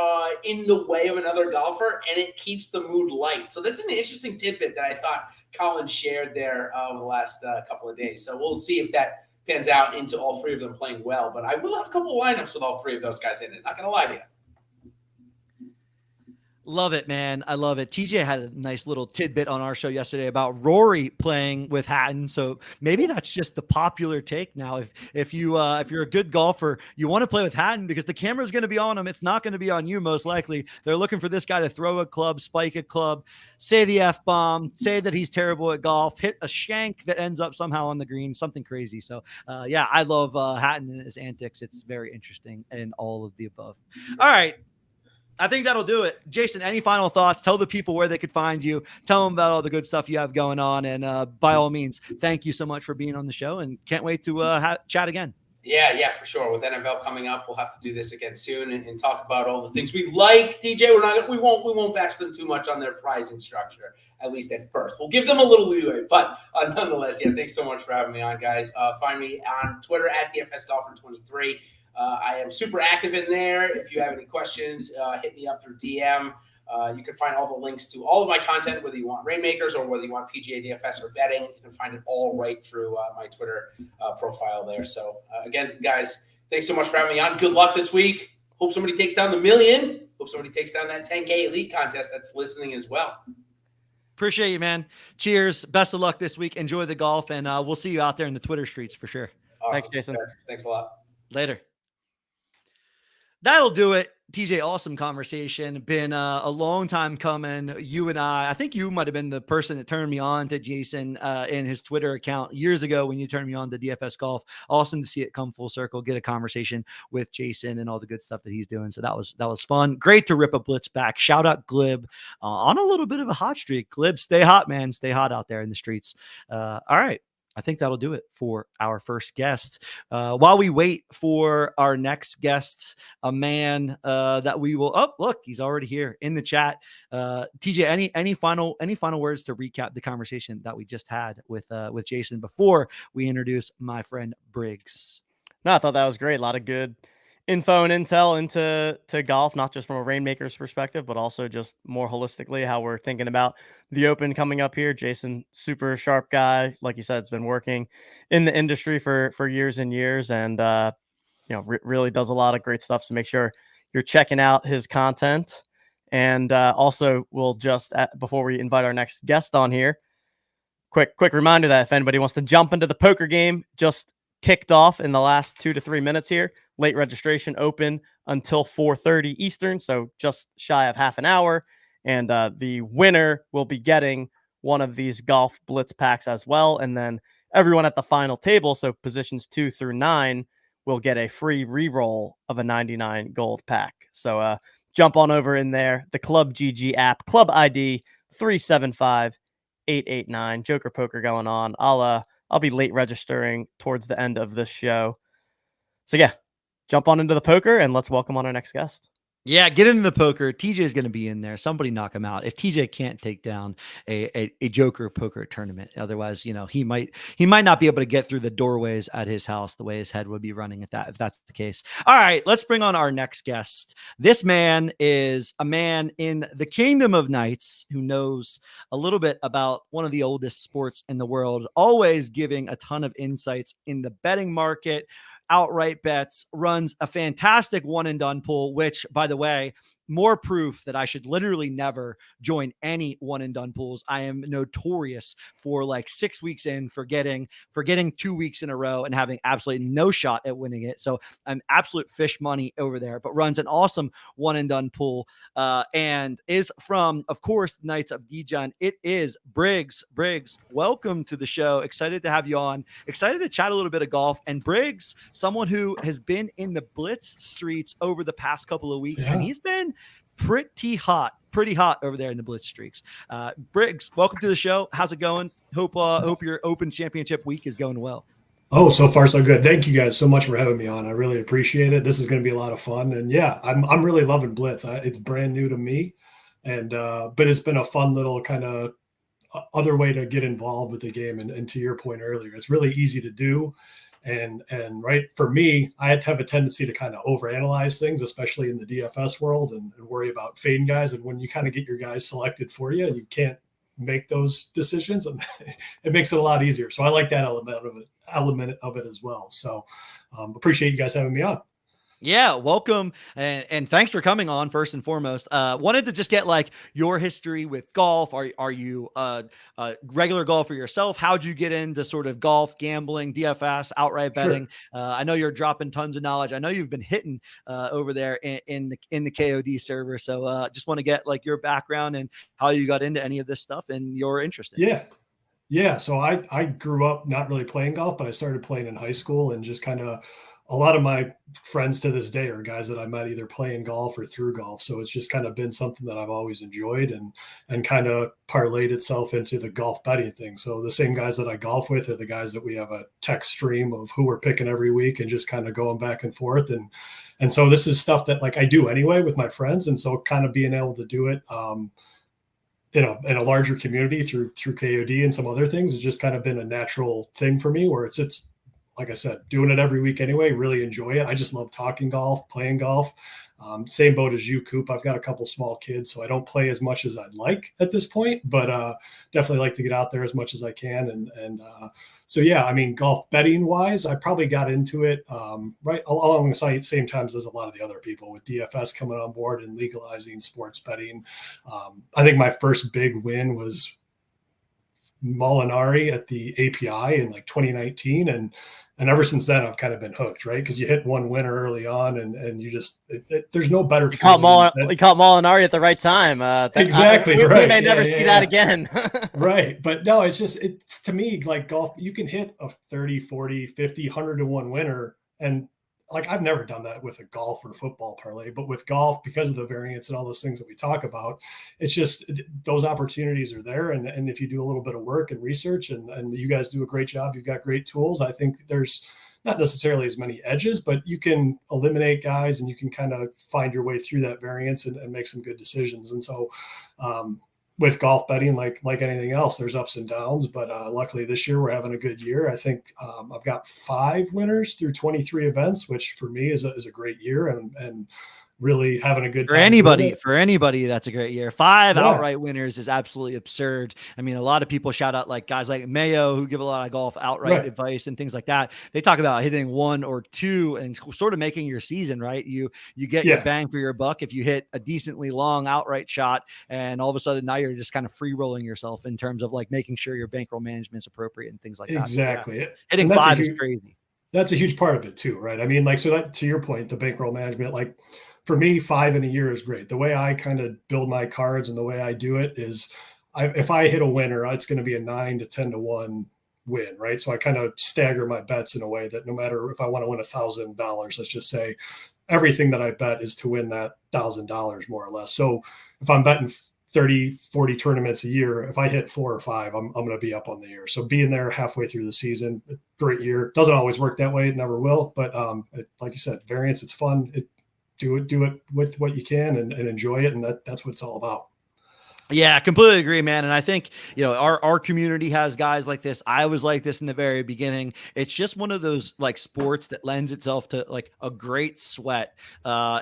in the way of another golfer, and it keeps the mood light. So that's an interesting tidbit that I thought Colin shared there over the last couple of days. So we'll see if that pans out into all 3 of them playing well. But I will have a couple of lineups with all 3 of those guys in it. Not going to lie to you. Love it, man. I love it. TJ had a nice little tidbit on our show yesterday about Rory playing with Hatton. So maybe that's just the popular take now. If you're a good golfer, you want to play with Hatton because the camera's going to be on him. It's not going to be on you, most likely. They're looking for this guy to throw a club, spike a club, say the F-bomb, say that he's terrible at golf, hit a shank that ends up somehow on the green, something crazy. So yeah, I love Hatton and his antics. It's very interesting and all of the above. All right. I think that'll do it. Jason, any final thoughts? Tell the people where they could find you. Tell them about all the good stuff you have going on. And by all means, thank you so much for being on the show and can't wait to chat again. Yeah, for sure. With NFL coming up, we'll have to do this again soon and talk about all the things we like. DJ, we won't bash them too much on their pricing structure, at least at first. We'll give them a little leeway, but nonetheless, yeah, thanks so much for having me on, guys. Find me on Twitter at DFSGolfer23. I am super active in there. If you have any questions, hit me up through DM. You can find all the links to all of my content, whether you want Reignmakers or whether you want PGA DFS or betting. You can find it all right through my Twitter profile there. So again, guys, thanks so much for having me on. Good luck this week. Hope somebody takes down the $1 million. Hope somebody takes down that 10K elite contest that's listening as well. Appreciate you, man. Cheers. Best of luck this week. Enjoy the golf, and we'll see you out there in the Twitter streets for sure. Awesome. Thanks, Jason. Thanks a lot. Later. That'll do it. TJ, awesome conversation. Been a long time coming. You and I think you might have been the person that turned me on to Jason in his Twitter account years ago when you turned me on to DFS Golf. Awesome to see it come full circle, get a conversation with Jason and all the good stuff that he's doing. So that was fun. Great to rip a Blitz back. Shout out Glib on a little bit of a hot streak. Glib, stay hot, man. Stay hot out there in the streets. All right. I think that'll do it for our first guest. While we wait for our next guest, a man that we will. Oh, look, he's already here in the chat. TJ, any final words to recap the conversation that we just had with Jason before we introduce my friend Briggs? No, I thought that was great. A lot of good info and intel into golf, not just from a Reignmakers perspective, but also just more holistically how we're thinking about the Open coming up here. Jason, super sharp guy. Like you said, it's been working in the industry for years and years, and really does a lot of great stuff. So make sure you're checking out his content. And also, we'll just before we invite our next guest on here, quick reminder that if anybody wants to jump into the poker game, just kicked off in the last 2 to 3 minutes here. Late registration open until 4:30 Eastern, so just shy of half an hour. And the winner will be getting one of these golf blitz packs as well. And then everyone at the final table, so positions 2 through 9, will get a free re-roll of a 99 gold pack. So jump on over in there. The Club GG app, Club ID 375889. Joker Poker going on. I'll be late registering towards the end of this show. So yeah, jump on into the poker and let's welcome on our next guest. Yeah, get into the poker. TJ is going to be in there. Somebody knock him out. If TJ can't take down a Joker poker tournament, otherwise, he might not be able to get through the doorways at his house the way his head would be running at that, if that's the case. All right, let's bring on our next guest. This man is a man in the Kingdom of Knights who knows a little bit about one of the oldest sports in the world, always giving a ton of insights in the betting market, outright bets, runs a fantastic one and done pool, which, by the way, more proof that I should literally never join any one and done pools. I am notorious for like 6 weeks in forgetting 2 weeks in a row and having absolutely no shot at winning it. So I'm absolute fish money over there, but runs an awesome one and done pool and is from, of course, Knights of Degen. It is Briggs. Briggs, welcome to the show. Excited to have you on. Excited to chat a little bit of golf. And Briggs, someone who has been in the Blitz streets over the past couple of weeks, and he's been pretty hot over there in the Blitz streaks. Briggs, welcome to the show. How's it going? Hope your Open Championship week is going well. Oh, so far so good. Thank you guys so much for having me on. I really appreciate it. This is going to be a lot of fun, and yeah, I'm really loving Blitz. It's brand new to me, and but it's been a fun little kind of other way to get involved with the game. And to your point earlier, it's really easy to do. And right, for me, I had to have a tendency to kind of overanalyze things, especially in the DFS world, and worry about fading guys. And when you kind of get your guys selected for you and you can't make those decisions, it makes it a lot easier. So I like that element of it as well. So appreciate you guys having me on. Yeah, welcome and thanks for coming on first and foremost. Wanted to just get like your history with golf. Are you a regular golfer yourself? How'd you get into sort of golf, gambling, DFS, outright betting? Sure. I know you're dropping tons of knowledge. I know you've been hitting over there in the KOD server. So just want to get like your background and how you got into any of this stuff and your interest in it. Yeah. Yeah. So I grew up not really playing golf, but I started playing in high school, and just kind of a lot of my friends to this day are guys that I met either playing golf or through golf. So it's just kind of been something that I've always enjoyed, and kind of parlayed itself into the golf betting thing. So the same guys that I golf with are the guys that we have a text stream of who we're picking every week, and just kind of going back and forth. And so this is stuff that like I do anyway with my friends. And so kind of being able to do it, in a larger community through KOD and some other things has just kind of been a natural thing for me, where it's like I said, doing it every week anyway, really enjoy it. I just love talking golf, playing golf. Same boat as you, Coop. I've got a couple small kids, so I don't play as much as I'd like at this point, but definitely like to get out there as much as I can. And so, yeah, I mean, golf betting wise, I probably got into it right along the same times as a lot of the other people, with DFS coming on board and legalizing sports betting. I think my first big win was Molinari at the API in like 2019. And ever since then, I've kind of been hooked, right? Because you hit one winner early on, and you just there's no better. We caught Molinari at the right time. Exactly. We right. may never see that again. Right. But no, it's just to me, like golf, you can hit a 30, 40, 50, 100 to 1 winner. And like, I've never done that with a golf or football parlay, but with golf, because of the variance and all those things that we talk about, it's just those opportunities are there. And if you do a little bit of work and research, and you guys do a great job, you've got great tools. I think there's not necessarily as many edges, but you can eliminate guys, and you can kind of find your way through that variance and make some good decisions. And so, with golf betting, like anything else, there's ups and downs, but luckily this year we're having a good year. I think I've got 5 winners through 23 events, which for me is a great year, and really having a good time. For anybody, that's a great year. 5 outright winners is absolutely absurd. I mean, a lot of people shout out like guys like Mayo, who give a lot of golf outright advice and things like that. They talk about hitting 1 or 2 and sort of making your season, right? You get your bang for your buck if you hit a decently long outright shot, and all of a sudden now you're just kind of free rolling yourself in terms of like making sure your bankroll management is appropriate and things like that. Exactly. So, hitting 5 is crazy. That's a huge part of it too, right? I mean, like, so that, to your point, the bankroll management, like, for me, 5 in a year is great. The way I kind of build my cards and the way I do it is if I hit a winner, it's going to be a 9 to 10 to 1 win, right? So I kind of stagger my bets in a way that no matter if I want to win $1,000, let's just say, everything that I bet is to win that $1,000 more or less. So if I'm betting 30, 40 tournaments a year, if I hit 4 or 5, I'm going to be up on the year. So being there halfway through the season, great year. Doesn't always work that way. It never will. But like you said, variance, it's fun. Do it with what you can and enjoy it. And that's what it's all about. Yeah, I completely agree, man. And I think, our community has guys like this. I was like this in the very beginning. It's just one of those like sports that lends itself to like a great sweat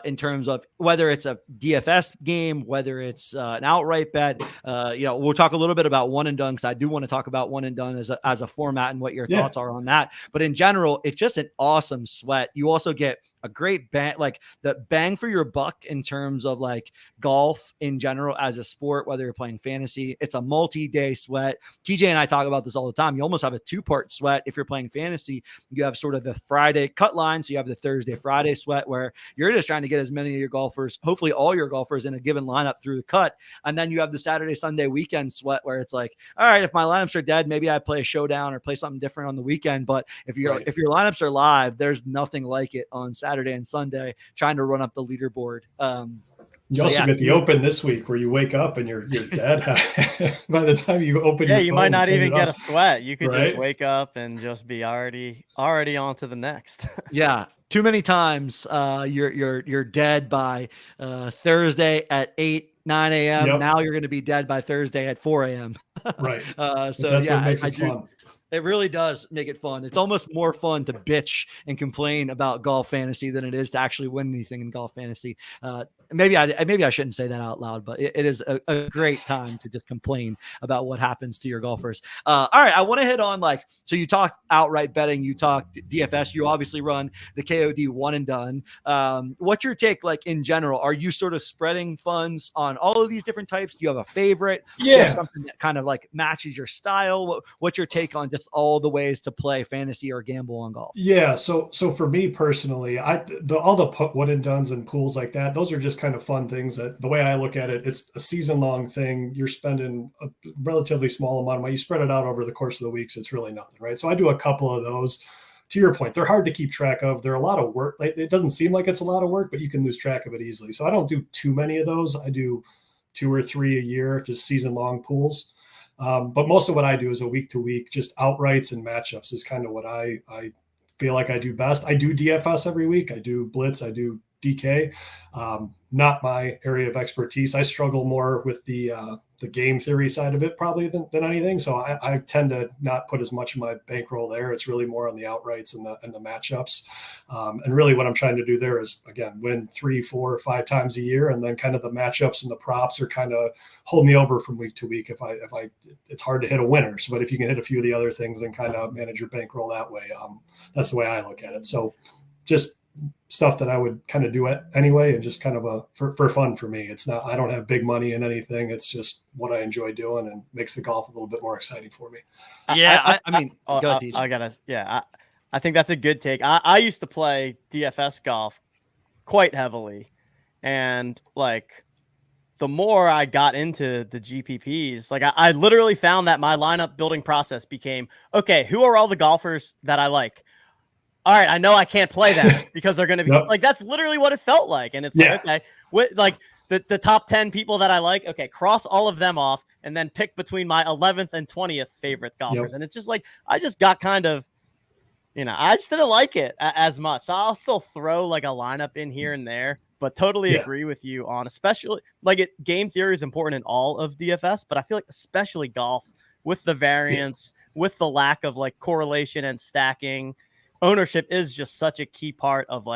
in terms of whether it's a DFS game, whether it's an outright bet. We'll talk a little bit about one and done, because I do want to talk about one and done as a format and what your thoughts are on that. But in general, it's just an awesome sweat. You also get a great bang, like the bang for your buck in terms of like golf in general as a sport, whether you're playing fantasy. It's a multi-day sweat. TJ and I talk about this all the time. You almost have a 2-part sweat. If you're playing fantasy, you have sort of the Friday cut line. So you have the Thursday, Friday sweat, where you're just trying to get as many of your golfers, hopefully all your golfers, in a given lineup through the cut. And then you have the Saturday, Sunday weekend sweat, where it's like, all right, if my lineups are dead, maybe I play a showdown or play something different on the weekend. But if your lineups are live, there's nothing like it on Saturday and Sunday trying to run up the leaderboard. You also get the Open this week, where you wake up and you're dead by the time you open your phone. You might not even get a sweat. You could just wake up and just be already on to the next. Yeah. Too many times you're dead by Thursday at 8, 9 a.m. Yep. Now you're going to be dead by Thursday at 4 a.m. Right. So that's what makes it fun. It really does make it fun. It's almost more fun to bitch and complain about golf fantasy than it is to actually win anything in golf fantasy. maybe I shouldn't say that out loud, but it is a great time to just complain about what happens to your golfers. All right, I want to hit on so you talk outright betting, you talk DFS, you obviously run the KOD one and done. What's your take in general? Are you sort of spreading funds on all of these different types? Do you have a favorite? Yeah. Do you have something that kind of matches your style? What's your take on just all the ways to play fantasy or gamble on golf? Yeah. So for me personally, all the one and dones and pools like that, those are just kind of fun things that the way I look at it, it's a season long thing. You're spending a relatively small amount of money. You spread it out over the course of the weeks. It's really nothing, right? So I do a couple of those. To your point, they're hard to keep track of. They're a lot of work. It doesn't seem like it's a lot of work, but you can lose track of it easily. So I don't do too many of those. I do 2 or 3 a year, just season long pools. But most of what I do is a week to week, just outrights and matchups is kind of what I feel like I do best. I do DFS every week. I do Blitz. I do DK. Not my area of expertise. I struggle more with the game theory side of it probably than anything. So I tend to not put as much of my bankroll there. It's really more on the outrights and the matchups. And really what I'm trying to do there is, again, win 3, 4, 5 times a year. And then kind of the matchups and the props are kind of hold me over from week to week. If I it's hard to hit a winner. So, but if you can hit a few of the other things and kind of manage your bankroll that way, that's the way I look at it. So just stuff that I would kind of do it anyway, and just kind of for fun for me. It's not, I don't have big money in anything. It's just what I enjoy doing and makes the golf a little bit more exciting for me. Yeah. I think that's a good take. I used to play DFS golf quite heavily, and the more I got into the GPPs, I literally found that my lineup building process became, okay, who are all the golfers that I like? All right, I know I can't play them because they're going to be that's literally what it felt like. And it's okay, with the top 10 people that I like, okay, cross all of them off and then pick between my 11th and 20th favorite golfers. Yep. And it's just I just got kind of, I just didn't like it as much. So I'll still throw a lineup in here and there, but totally agree with you on, especially game theory is important in all of DFS, but I feel especially golf with the variance, with the lack of correlation and stacking. Ownership is just such a key part of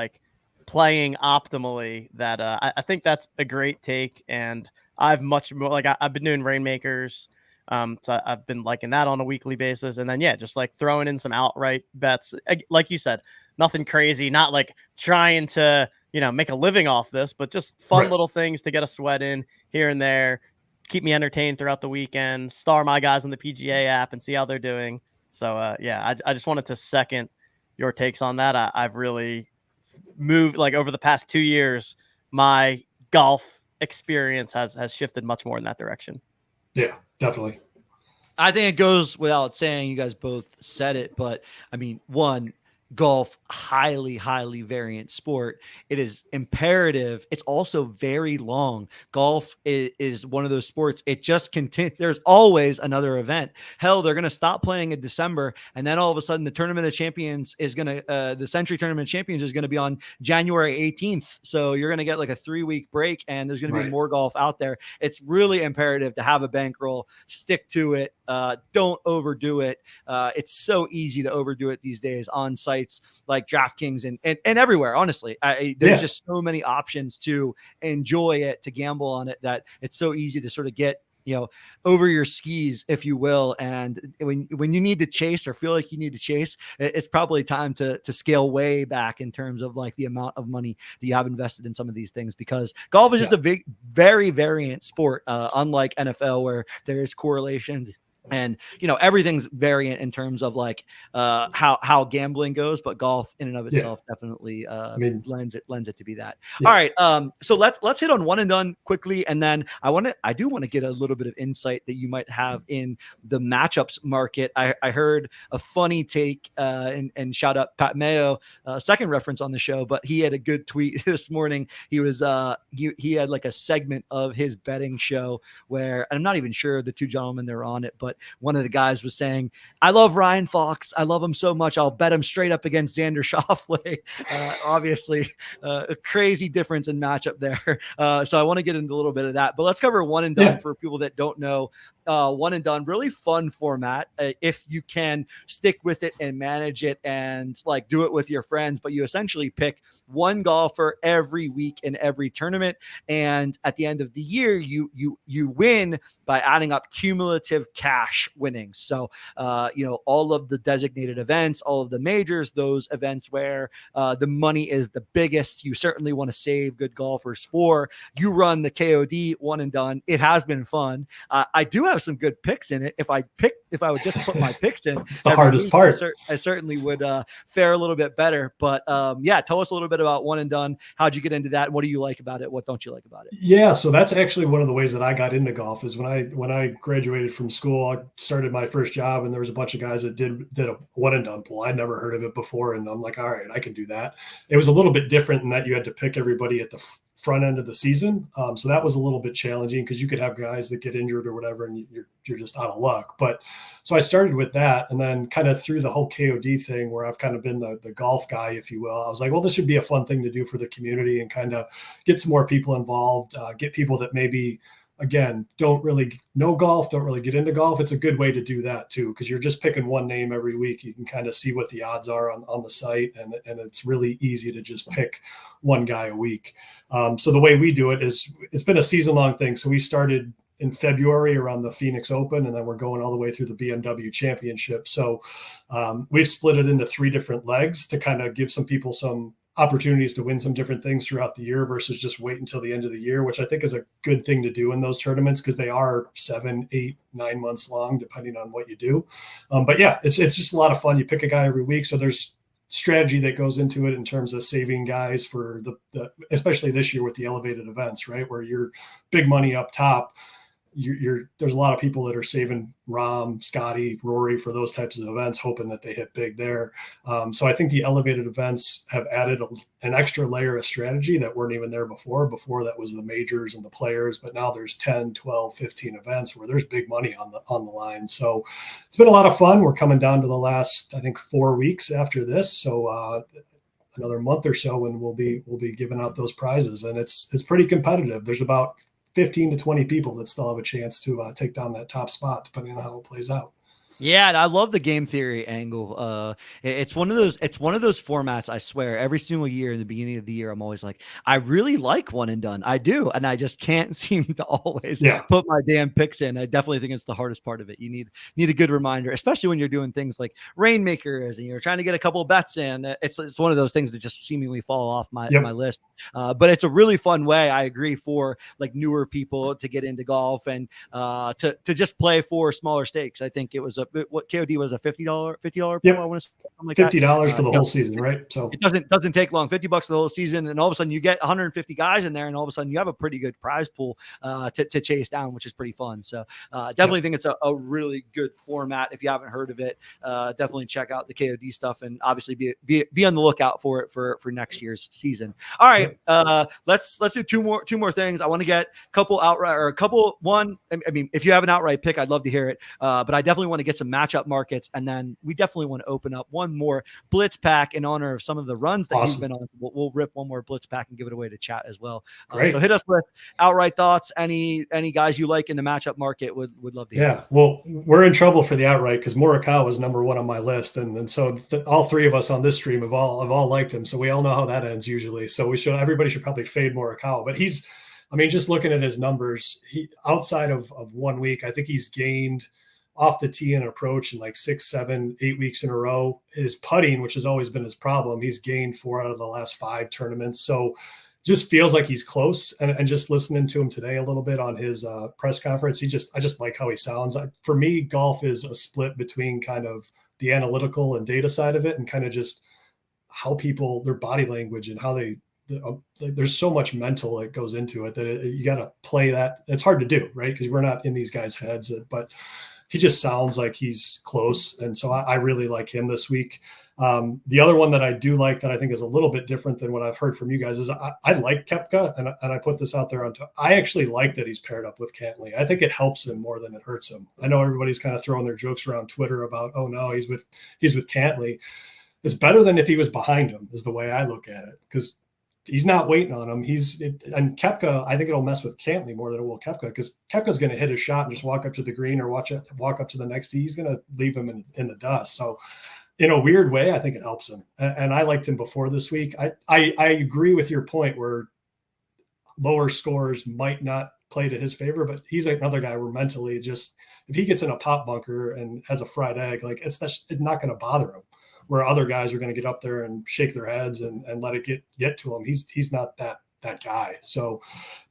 playing optimally that I think that's a great take. And I've much more I've been doing Reignmakers. So I've been liking that on a weekly basis. And then, just throwing in some outright bets, like you said, nothing crazy, not trying to, make a living off this, but just fun little things to get a sweat in here and there, keep me entertained throughout the weekend, star my guys on the PGA app and see how they're doing. So I just wanted to second your takes on that. I've really moved over the past 2 years. My golf experience has shifted much more in that direction. Yeah, definitely. I think it goes without saying, you guys both said it, but I mean, golf, highly variant sport. It is imperative. It's also very long. Golf is one of those sports. It just continues. There's always another event. Hell, they're going to stop playing in December, and then all of a sudden the Tournament of Champions is going to the Century Tournament of Champions is going to be on January 18th. So you're going to get a 3-week break, and there's going to be more golf out there. It's really imperative to have a bankroll, stick to it. Don't overdo it. It's so easy to overdo it these days on sites like DraftKings and everywhere. Honestly, there's just so many options to enjoy it, to gamble on it, that it's so easy to sort of get over your skis, if you will. And when you need to chase or feel like you need to chase, it's probably time to scale way back in terms of the amount of money that you have invested in some of these things, because golf is just a very variant sport, unlike NFL where there is correlations. And, everything's variant in terms of how gambling goes, but golf in and of itself definitely lends it to be that. Yeah. All right. So let's hit on one and done quickly. And then I do want to get a little bit of insight that you might have in the matchups market. I heard a funny take and shout out Pat Mayo, second reference on the show, but he had a good tweet this morning. He was he had a segment of his betting show where, I'm not even sure the two gentlemen that are on it, but but one of the guys was saying, I love Ryan Fox. I love him so much. I'll bet him straight up against Xander Schauffele. Obviously, a crazy difference in matchup there. So I want to get into a little bit of that, but let's cover one and done for people that don't know. One and done, really fun format if you can stick with it and manage it and like do it with your friends. But you essentially pick one golfer every week in every tournament, and at the end of the year, you win by adding up cumulative cash winnings. So all of the designated events, all of the majors, those events where the money is the biggest, you certainly want to save good golfers for. You run the KOD one and done. It has been fun. I do have some good picks in it. If I would just put my picks in, it's the hardest part. I certainly would fare a little bit better. But tell us a little bit about one and done. How'd you get into that? What do you like about it? What don't you like about it? Yeah, so that's actually one of the ways that I got into golf is when I graduated from school, I started my first job, and there was a bunch of guys that did a one and done pool. I'd never heard of it before, and I'm like, all right, I can do that. It was a little bit different in that you had to pick everybody at the front end of the season. So that was a little bit challenging because you could have guys that get injured or whatever, and you're just out of luck. But so I started with that, and then kind of through the whole KOD thing where I've kind of been the golf guy, if you will, I was like, well, this would be a fun thing to do for the community and kind of get some more people involved, get people that maybe, again, don't really know golf, don't really get into golf. It's a good way to do that too, because you're just picking one name every week. You can kind of see what the odds are on the site, and it's really easy to just pick one guy a week. So the way we do it is it's been a season-long thing. So we started in February around the Phoenix Open, and then we're going all the way through the BMW Championship. So we've split it into 3 different legs to kind of give some people some opportunities to win some different things throughout the year versus just wait until the end of the year, which I think is a good thing to do in those tournaments because they are 7, 8, 9 months long, depending on what you do. But yeah, it's just a lot of fun. You pick a guy every week. So there's strategy that goes into it in terms of saving guys for the especially this year with the elevated events, right? Where you're big money up top. There's a lot of people that are saving Rahm, Scotty, Rory for those types of events, hoping that they hit big there. So I think the elevated events have added an extra layer of strategy that weren't even there before. Before that was the majors and the players, but now there's 10, 12, 15 events where there's big money on the line. So it's been a lot of fun. We're coming down to the last, I think, 4 weeks after this. So another month or so, and we'll be giving out those prizes, and it's pretty competitive. There's about 15 to 20 people that still have a chance to take down that top spot, depending on how it plays out. Yeah, and I love the game theory angle. It's one of those formats. I swear, every single year in the beginning of the year, I'm always like, I really like one and done. I do, and I just can't seem to always put my damn picks in. I definitely think it's the hardest part of it. You need a good reminder, especially when you're doing things like Reignmakers and you're trying to get a couple of bets in. It's one of those things that just seemingly fall off my list. But it's a really fun way, I agree, for like newer people to get into golf and to just play for smaller stakes. I think it was what KOD was a $50 pool. I want to say like $50 for the whole season, right? So it doesn't take long. $50 for the whole season, and all of a sudden you get 150 guys in there, and all of a sudden you have a pretty good prize pool to chase down, which is pretty fun. So definitely think it's a really good format. If you haven't heard of it, definitely check out the KOD stuff, and obviously be on the lookout for it for next year's season. All right, let's do two more things. I want to get a couple outright or a couple one. I mean, if you have an outright pick, I'd love to hear it. But I definitely want to get some matchup markets, and then we definitely want to open up one more Blitz pack in honor of some of the runs that you've been on. We'll rip one more Blitz pack and give it away to chat as well. So hit us with outright thoughts. Any guys you like in the matchup market would love to hear. Yeah, well, we're in trouble for the outright because Morikawa is number 1 on my list, and so all 3 of us on this stream have all liked him. So we all know how that ends usually. So everybody should probably fade Morikawa, but just looking at his numbers, he outside of 1 week, I think he's gained off the tee and approach in like 6, 7, 8 weeks in a row. His putting, which has always been his problem, he's gained 4 out of the last 5 tournaments. So just feels like he's close. And just listening to him today a little bit on his press conference, I just like how he sounds. For me, golf is a split between kind of the analytical and data side of it and kind of just how people, their body language and how there's so much mental that goes into it that you got to play that. It's hard to do, right? Because we're not in these guys' heads, but he just sounds like he's close. And so I really like him this week. The other one that I do like that I think is a little bit different than what I've heard from you guys is I like Koepka, and I put this out there I actually like that he's paired up with Cantlay. I think it helps him more than it hurts him. I know everybody's kind of throwing their jokes around Twitter about, oh no, he's with Cantlay. It's better than if he was behind him, is the way I look at it, because he's not waiting on him. And Koepka, I think it'll mess with Cantlay more than it will Koepka, because Koepka's going to hit his shot and just walk up to the green or walk up to the next tee. He's going to leave him in the dust. So in a weird way, I think it helps him. And I liked him before this week. I agree with your point where lower scores might not play to his favor, but he's another guy where mentally, just if he gets in a pop bunker and has a fried egg, like it's not going to bother him. Where other guys are going to get up there and shake their heads and let it get to him. He's not that guy. So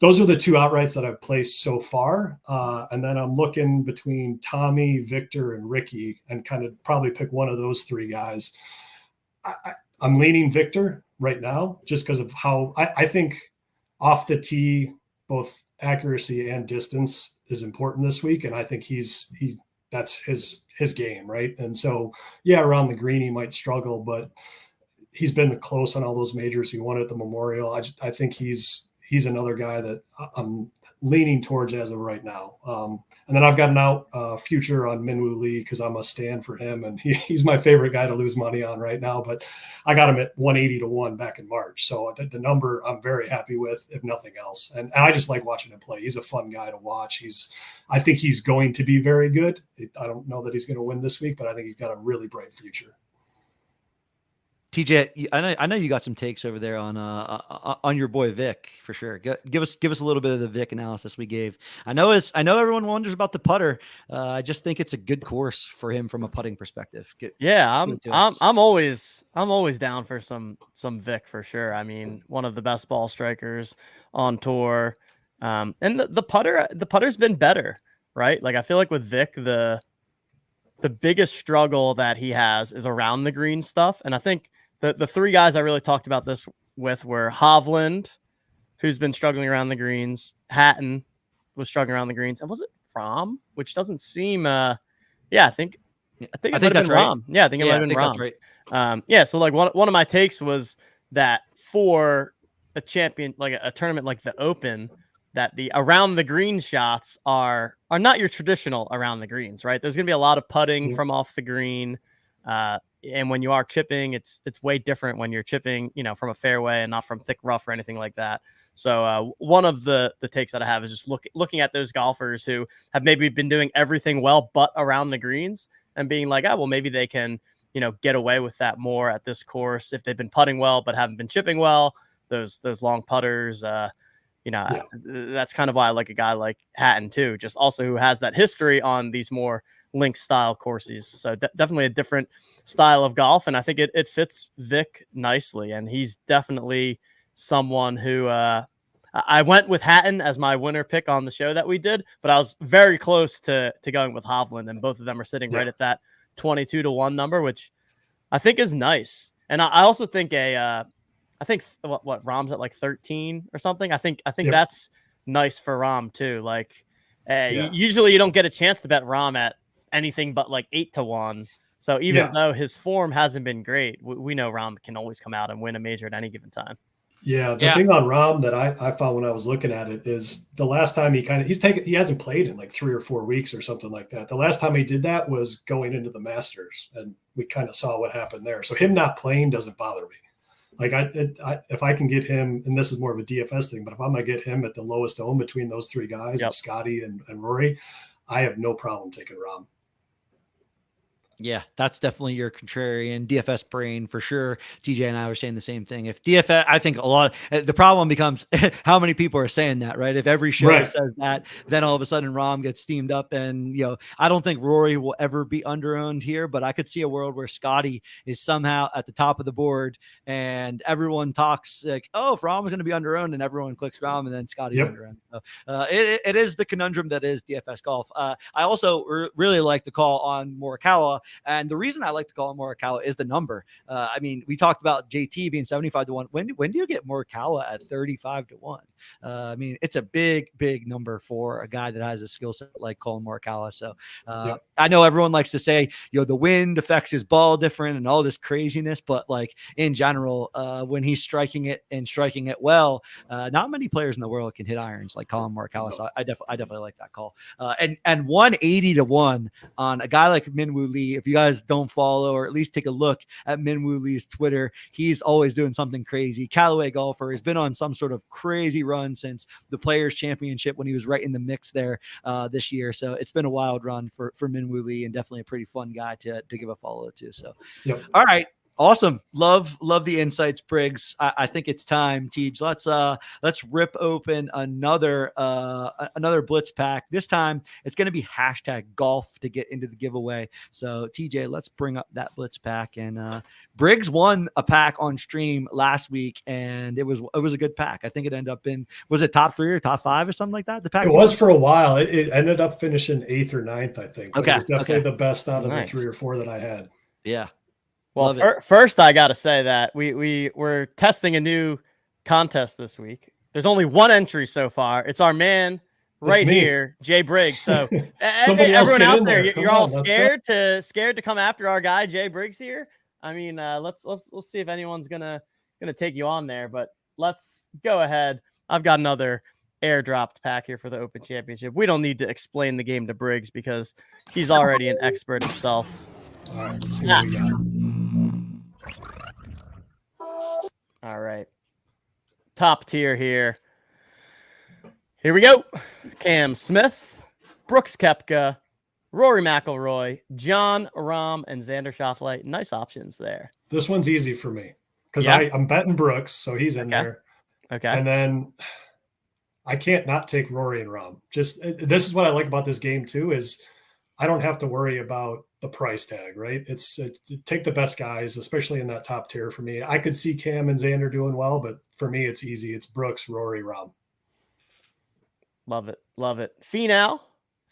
those are the two outrights that I've placed so far. And then I'm looking between Tommy, Victor, and Ricky, and kind of probably pick one of those three guys. I'm leaning Victor right now just because of how I think off the tee, both accuracy and distance is important this week. And I think that's his game, right? And so, yeah, around the green, he might struggle, but he's been close on all those majors. He won at the Memorial. I think he's another guy that I'm leaning towards as of right now. And then I've got an out future on Minwoo Lee because I'm a stand for him, and he's my favorite guy to lose money on right now. But I got him at 180-1 back in March, so the number I'm very happy with, if nothing else. And I just like watching him play. He's a fun guy to watch. I think he's going to be very good. I don't know that he's going to win this week, but I think he's got a really bright future. TJ, I know you got some takes over there on your boy Vic for sure. Give us a little bit of the Vic analysis we gave. I know everyone wonders about the putter. I just think it's a good course for him from a putting perspective. I'm always down for some Vic for sure. I mean, one of the best ball strikers on tour, and the putter's been better, right? Like I feel like with Vic, the biggest struggle that he has is around the green stuff, and I think. The three guys I really talked about this with were Hovland, who's been struggling around the greens. Hatton was struggling around the greens. And was it Rahm? Which doesn't seem I think it might have been Rahm. Right. Yeah, I think it might have been Rahm. Right. So like one of my takes was that for a champion, like a tournament like the Open, that the around the green shots are not your traditional around the greens, right? There's gonna be a lot of putting from off the green. And when you are chipping, it's way different when you're chipping, from a fairway and not from thick rough or anything like that. So one of the takes that I have is just looking at those golfers who have maybe been doing everything well, but around the greens, and being like, well, maybe they can, get away with that more at this course if they've been putting well, but haven't been chipping well. Those long putters, that's kind of why I like a guy like Hatton too, just also who has that history on these more link style courses. So definitely a different style of golf. And I think it fits Vic nicely. And he's definitely someone who I went with Hatton as my winner pick on the show that we did, but I was very close to going with Hovland, and both of them are sitting right at that 22-1 number, which I think is nice. And I also think I think what Rahm's at like 13 or something. I think that's nice for Rahm too. Like usually you don't get a chance to bet Rahm at anything but like 8-1. So even though his form hasn't been great, we know Rahm can always come out and win a major at any given time. Yeah, the thing on Rahm that I found when I was looking at it is the last time he hasn't played in like 3 or 4 weeks or something like that. The last time he did that was going into the Masters, and we kind of saw what happened there. So him not playing doesn't bother me. Like if I can get him, and this is more of a DFS thing, but if I'm going to get him at the lowest own between those three guys, Scotty and Rory, I have no problem taking Rahm. Yeah, that's definitely your contrarian DFS brain for sure. TJ and I were saying the same thing. If DFS, I think the problem becomes how many people are saying that, right? If every show says that, then all of a sudden Rahm gets steamed up, and I don't think Rory will ever be underowned here, but I could see a world where Scotty is somehow at the top of the board, and everyone talks like, oh, if Rahm is going to be underowned, and everyone clicks Rahm, and then Scotty's underowned. So it is the conundrum that is DFS golf. I also really like the call on Morikawa. And the reason I like to call him Morikawa is the number. I mean, we talked about JT being 75-1. When do you get Morikawa at 35-1? I mean, it's a big number for a guy that has a skill set like Collin Morikawa. So I know everyone likes to say, the wind affects his ball different and all this craziness, but like in general, when he's striking it well, not many players in the world can hit irons like Collin Morikawa. So I definitely like that call. And 180-1 on a guy like Min-Woo Lee. If you guys don't follow or at least take a look at Min-Woo Lee's Twitter, he's always doing something crazy. Callaway golfer has been on some sort of crazy run since the Players Championship when he was right in the mix there this year. So it's been a wild run for Min-Woo Lee, and definitely a pretty fun guy to give a follow to. So, All right. Awesome. Love the insights, Briggs. I think it's time, Tej. Let's rip open another Blitz pack. This time it's going to be #golf to get into the giveaway. So TJ, let's bring up that Blitz pack. And Briggs won a pack on stream last week, and it was a good pack. I think it ended up was it top 3 or top 5 or something like that? The pack it was for a while. It ended up finishing 8th or 9th, I think. Okay, it was definitely the best out of the 3 or 4 that I had. Yeah. Well, first I got to say that we were testing a new contest this week. There's only one entry so far. It's our man right here, Jay Briggs. So everyone out there, you're all scared to come after our guy Jay Briggs here. I mean, let's see if anyone's gonna take you on there. But let's go ahead. I've got another airdropped pack here for the Open Championship. We don't need to explain the game to Briggs because he's already an expert himself. All right, let's see what we got. All right. Top tier here. Here we go. Cam Smith, Brooks Koepka, Rory McIlroy, John Rahm, and Xander Schauffele. Nice options there. This one's easy for me because I'm betting Brooks, so he's in there. Okay. And then I can't not take Rory and Rahm. This is what I like about this game too, is I don't have to worry about the price tag, right? Take the best guys, especially in that top tier for me. I could see Cam and Xander doing well, but for me, it's easy. It's Brooks, Rory, Rahm. Love it. Love it. Finau.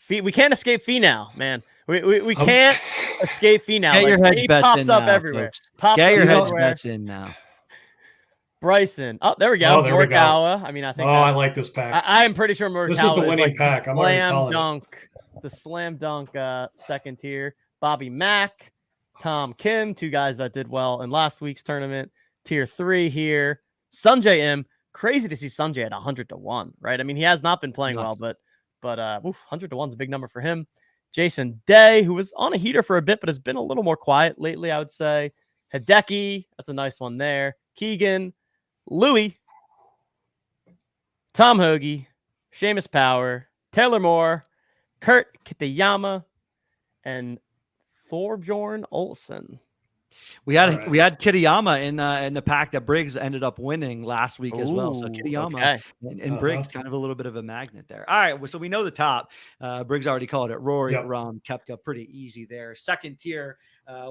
We can't escape Finau, man. We can't escape Finau. Get your hedge bets pops in up now, everywhere. Get your hedge bets in now. Bryson. Oh, there we go. Morikawa. I mean, I think. I like this pack. I am pretty sure Morikawa this is the winning pack. I'm already calling the slam dunk second tier. Bobby Mack, Tom Kim, 2 guys that did well in last week's tournament. Tier 3 here. Sungjae M. Crazy to see Sungjae at 100-1, right? I mean, he has not been playing well, but 100-1 is a big number for him. Jason Day, who was on a heater for a bit, but has been a little more quiet lately, I would say. Hideki, that's a nice one there. Keegan, Louis, Tom Hoagie, Seamus Power, Taylor Moore, Kurt Kitayama, and Thorbjorn Olsen. We had Kitayama in the pack that Briggs ended up winning last week as well. So Kitayama and Briggs kind of a little bit of a magnet there. All right, so we know the top. Briggs already called it. Rory, Rahm, Koepka, pretty easy there. Second tier,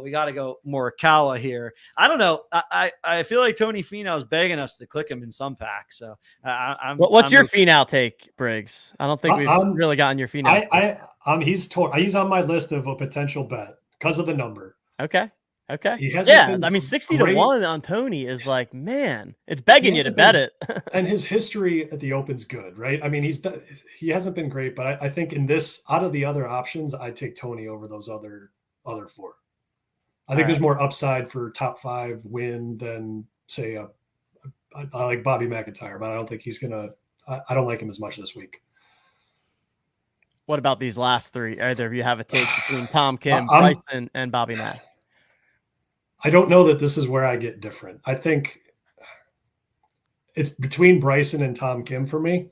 we got to go Morikawa here. I don't know. I feel like Tony Finau is begging us to click him in some packs. So what's your Finau take, Briggs? I don't think we've really gotten your Finau. He's on my list of a potential bet because of the number. Okay. Yeah, I mean, 60-1 on Tony is like, man, it's begging you to bet it. And his history at the Open's good, right? I mean, he hasn't been great, but I think in this, out of the other options, I'd take Tony over those other 4. I think there's more upside for top 5 win than say I like Bobby McIntyre, but I don't think he's gonna. I don't like him as much this week. What about these last 3? Either of you have a take between Tom Kim, Bryson, and Bobby Mack? I don't know that this is where I get different. I think it's between Bryson and Tom Kim for me.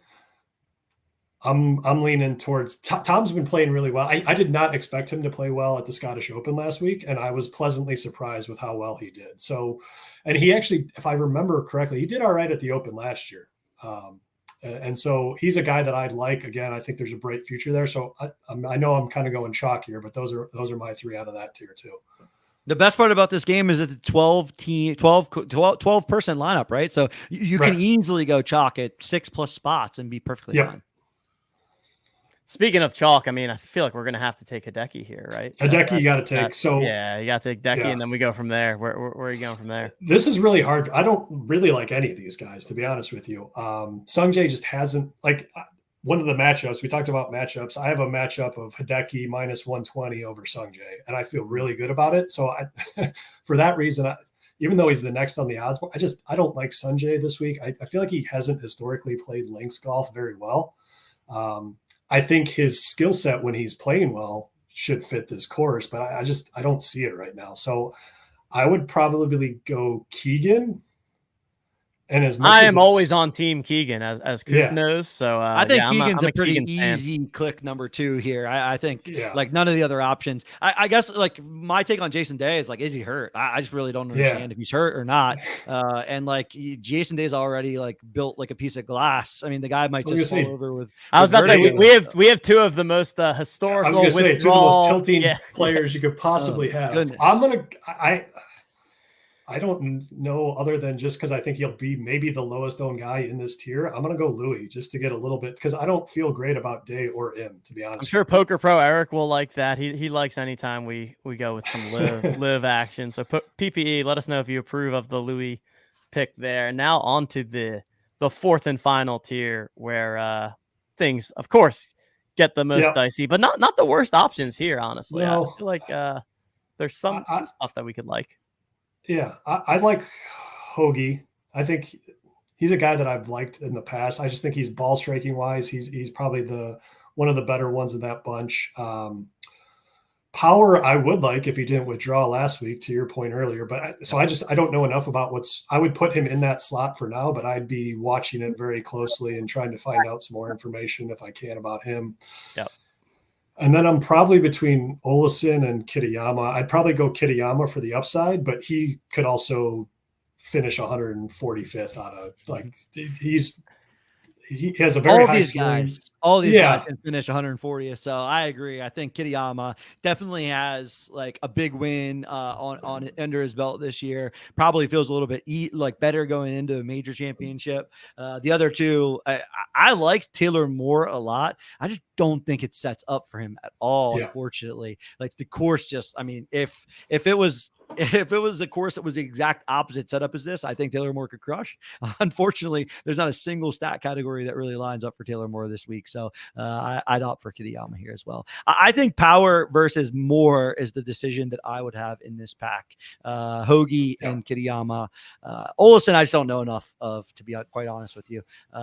I'm leaning towards Tom's been playing really well. I did not expect him to play well at the Scottish Open last week, and I was pleasantly surprised with how well he did. So, and he actually, if I remember correctly, he did all right at the Open last year. And so he's a guy that I'd like. Again, I think there's a bright future there. So I know I'm kind of going chalk here, but those are my 3 out of that tier too. The best part about this game is it's a 12 person lineup, right? So you can easily go chalk at 6+ spots and be perfectly fine. Speaking of chalk, I mean, I feel like we're gonna have to take Hideki here, right? Hideki you got to take. So yeah, you got to take Hideki, yeah. and then we go from there. Where are you going from there? This is really hard. I don't really like any of these guys, to be honest with you. Sungjae just hasn't like one of the matchups. We talked about matchups. I have a matchup of Hideki minus 120 over Sungjae, and I feel really good about it. So for that reason, even though he's the next on the odds, I don't like Sungjae this week. I feel like he hasn't historically played links golf very well. I think his skill set when he's playing well should fit this course, but I don't see it right now. So I would probably go Keegan. And I am always on team Keegan, as Coop knows. So I think Keegan's a pretty Keegan's easy click number 2 here. I think Yeah. like none of the other options. I guess like my take on Jason Day is like, is he hurt? I just really don't understand if he's hurt or not. And like Jason Day's already like built like a piece of glass. I mean, the guy might just fall over with. I was about to say we have two of the most historical. I was going to say 2 of the most tilting players you could possibly have. Goodness. I don't know other than just because I think he'll be maybe the lowest owned guy in this tier. I'm going to go Louis just to get a little bit because I don't feel great about Day or him, to be honest. I'm sure Poker Pro Eric will like that. He likes anytime we go with some live action. So PPE, let us know if you approve of the Louis pick there. Now on to the fourth and final tier where things, of course, get the most dicey, but not the worst options here, honestly. No. I feel like there's some stuff that we could like. Yeah, I like Hoagie. I think he's a guy that I've liked in the past. I just think he's ball striking wise. He's probably one of the better ones in that bunch. Power I would like if he didn't withdraw last week, to your point earlier. But I don't know enough about I would put him in that slot for now, but I'd be watching it very closely and trying to find out some more information if I can about him. Yep. And then I'm probably between Olesen and Kitayama. I'd probably go Kitayama for the upside, but he could also finish 145th out of like he has a very high ceiling. All these guys can finish 140th. So I agree. I think Kitayama definitely has like a big win on under his belt this year. Probably feels a little bit better going into a major championship. The other two, I like Taylor Moore a lot. I just don't think it sets up for him at all. Unfortunately, like the course I mean, if it was a course that was the exact opposite setup as this, I think Taylor Moore could crush. Unfortunately, there's not a single stat category that really lines up for Taylor Moore this week. So I'd opt for Kitayama here as well. I think Power versus Moore is the decision that I would have in this pack. Hoagie and Kitayama. Olesen, I just don't know enough of, to be quite honest with you.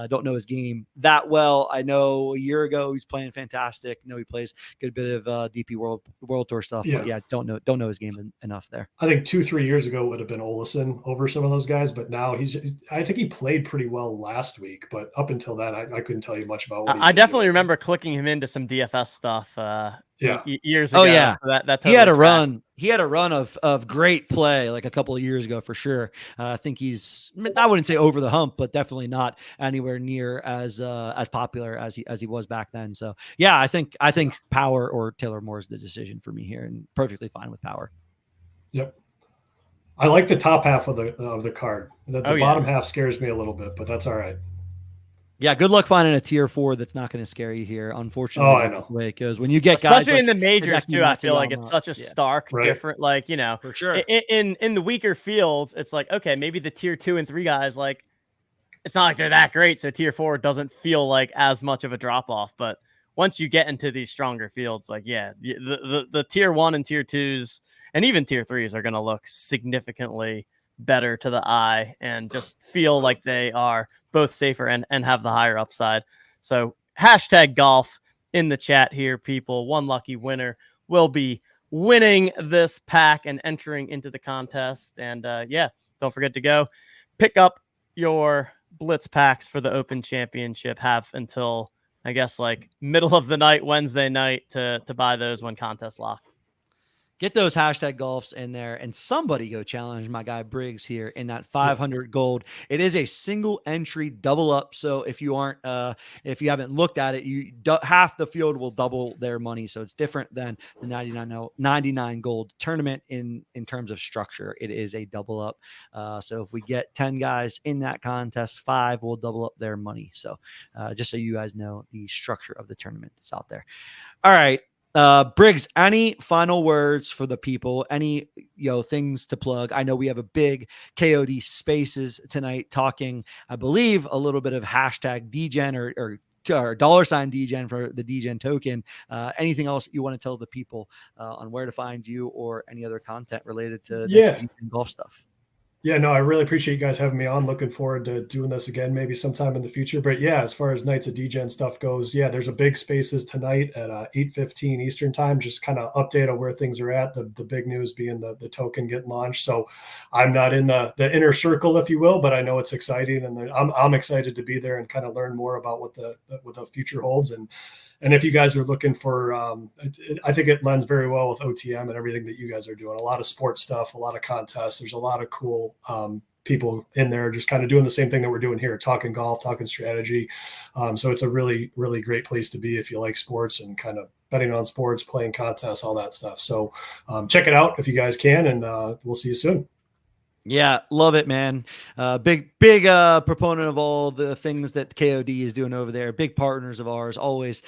Don't know his game that well. I know a year ago he's playing fantastic. I know he plays a good bit of DP World Tour stuff. But don't know his game enough there. I think 2-3 years ago would have been Olesen over some of those guys, but now I think he played pretty well last week, but up until that, I couldn't tell you much about what I definitely remember clicking him into some DFS stuff years ago. Oh yeah. So that he had a run. He had a run of great play like a couple of years ago for sure. I think I wouldn't say over the hump, but definitely not anywhere near as popular as he was back then. So yeah, I think Power or Taylor Moore is the decision for me here, and perfectly fine with Power. Yep. I like the top half of the card. The bottom half scares me a little bit, but that's all right. Yeah, good luck finding a tier 4 that's not going to scare you here. Unfortunately, I know. The way it goes when you get especially guys in the majors too. I feel like it's such a stark different. Like for sure. In the weaker fields, it's like okay, maybe the tier 2 and 3 guys like it's not like they're that great, so tier 4 doesn't feel like as much of a drop off. But once you get into these stronger fields, like the tier 1 and tier 2s. And even tier 3s are going to look significantly better to the eye and just feel like they are both safer and have the higher upside. So #golf in the chat here, people. One lucky winner will be winning this pack and entering into the contest. And don't forget to go pick up your Blitz packs for the Open Championship. Have until, I guess, like middle of the night, Wednesday night to buy those when contests lock. Get those hashtag golfs in there, and somebody go challenge my guy Briggs here in that 500 gold. It is a single entry double up. So if you haven't looked at it, half the field will double their money. So it's different than the 99 gold tournament in terms of structure. It is a double up. So if we get 10 guys in that contest, 5 will double up their money. So just so you guys know the structure of the tournament that's out there. All right. Briggs, any final words for the people? Any things to plug? I know we have a big KOD Spaces tonight talking, I believe, a little bit of hashtag Degen or $ Degen for the Degen token. Anything else you want to tell the people on where to find you or any other content related to Degen golf stuff? Yeah, no, I really appreciate you guys having me on. Looking forward to doing this again, maybe sometime in the future. But yeah, as far as Nights of Degen stuff goes, yeah, there's a big Spaces tonight at 8:15 Eastern time. Just kind of update on where things are at. The big news being the token getting launched. So I'm not in the inner circle, if you will, but I know it's exciting, and I'm excited to be there and kind of learn more about what the future holds. And if you guys are looking for, I think it lends very well with OTM and everything that you guys are doing. A lot of sports stuff, a lot of contests. There's a lot of cool people in there just kind of doing the same thing that we're doing here, talking golf, talking strategy. So it's a really, really great place to be if you like sports and kind of betting on sports, playing contests, all that stuff. So check it out if you guys can, and we'll see you soon. Yeah, love it, man. Big proponent of all the things that KOD is doing over there. Big partners of ours, always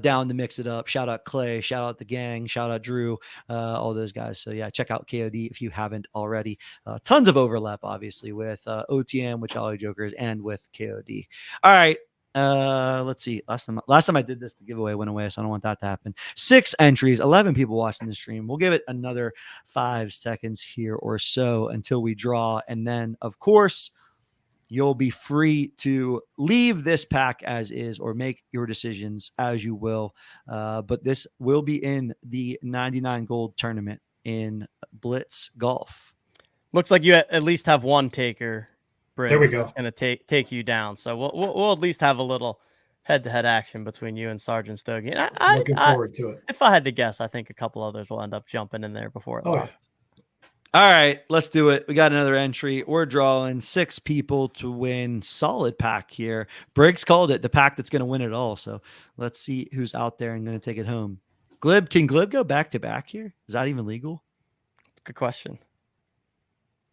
down to mix it up. Shout out Clay, shout out the gang, shout out Drew, all those guys. So yeah, check out KOD if you haven't already. Tons of overlap, obviously, with OTM, with Jolly Jokers, and with KOD. All right. Let's see. Last time I did this, the giveaway went away, so I don't want that to happen. 6 entries, 11 people watching the stream. We'll give it another 5 seconds here or so until we draw, and then of course you'll be free to leave this pack as is or make your decisions as you will. But this will be in the 99 gold tournament in Blitz Golf. Looks like you at least have one taker. There we go. It's going to take you down. So we'll at least have a little head-to-head action between you and Sergeant Stogie. And looking forward to it. If I had to guess, I think a couple others will end up jumping in there before it locks. Yeah. All right, let's do it. We got another entry. We're drawing 6 people to win. Solid pack here. Briggs called it the pack that's going to win it all. So let's see who's out there and going to take it home. Glib, can Glib go back-to-back here? Is that even legal? Good question.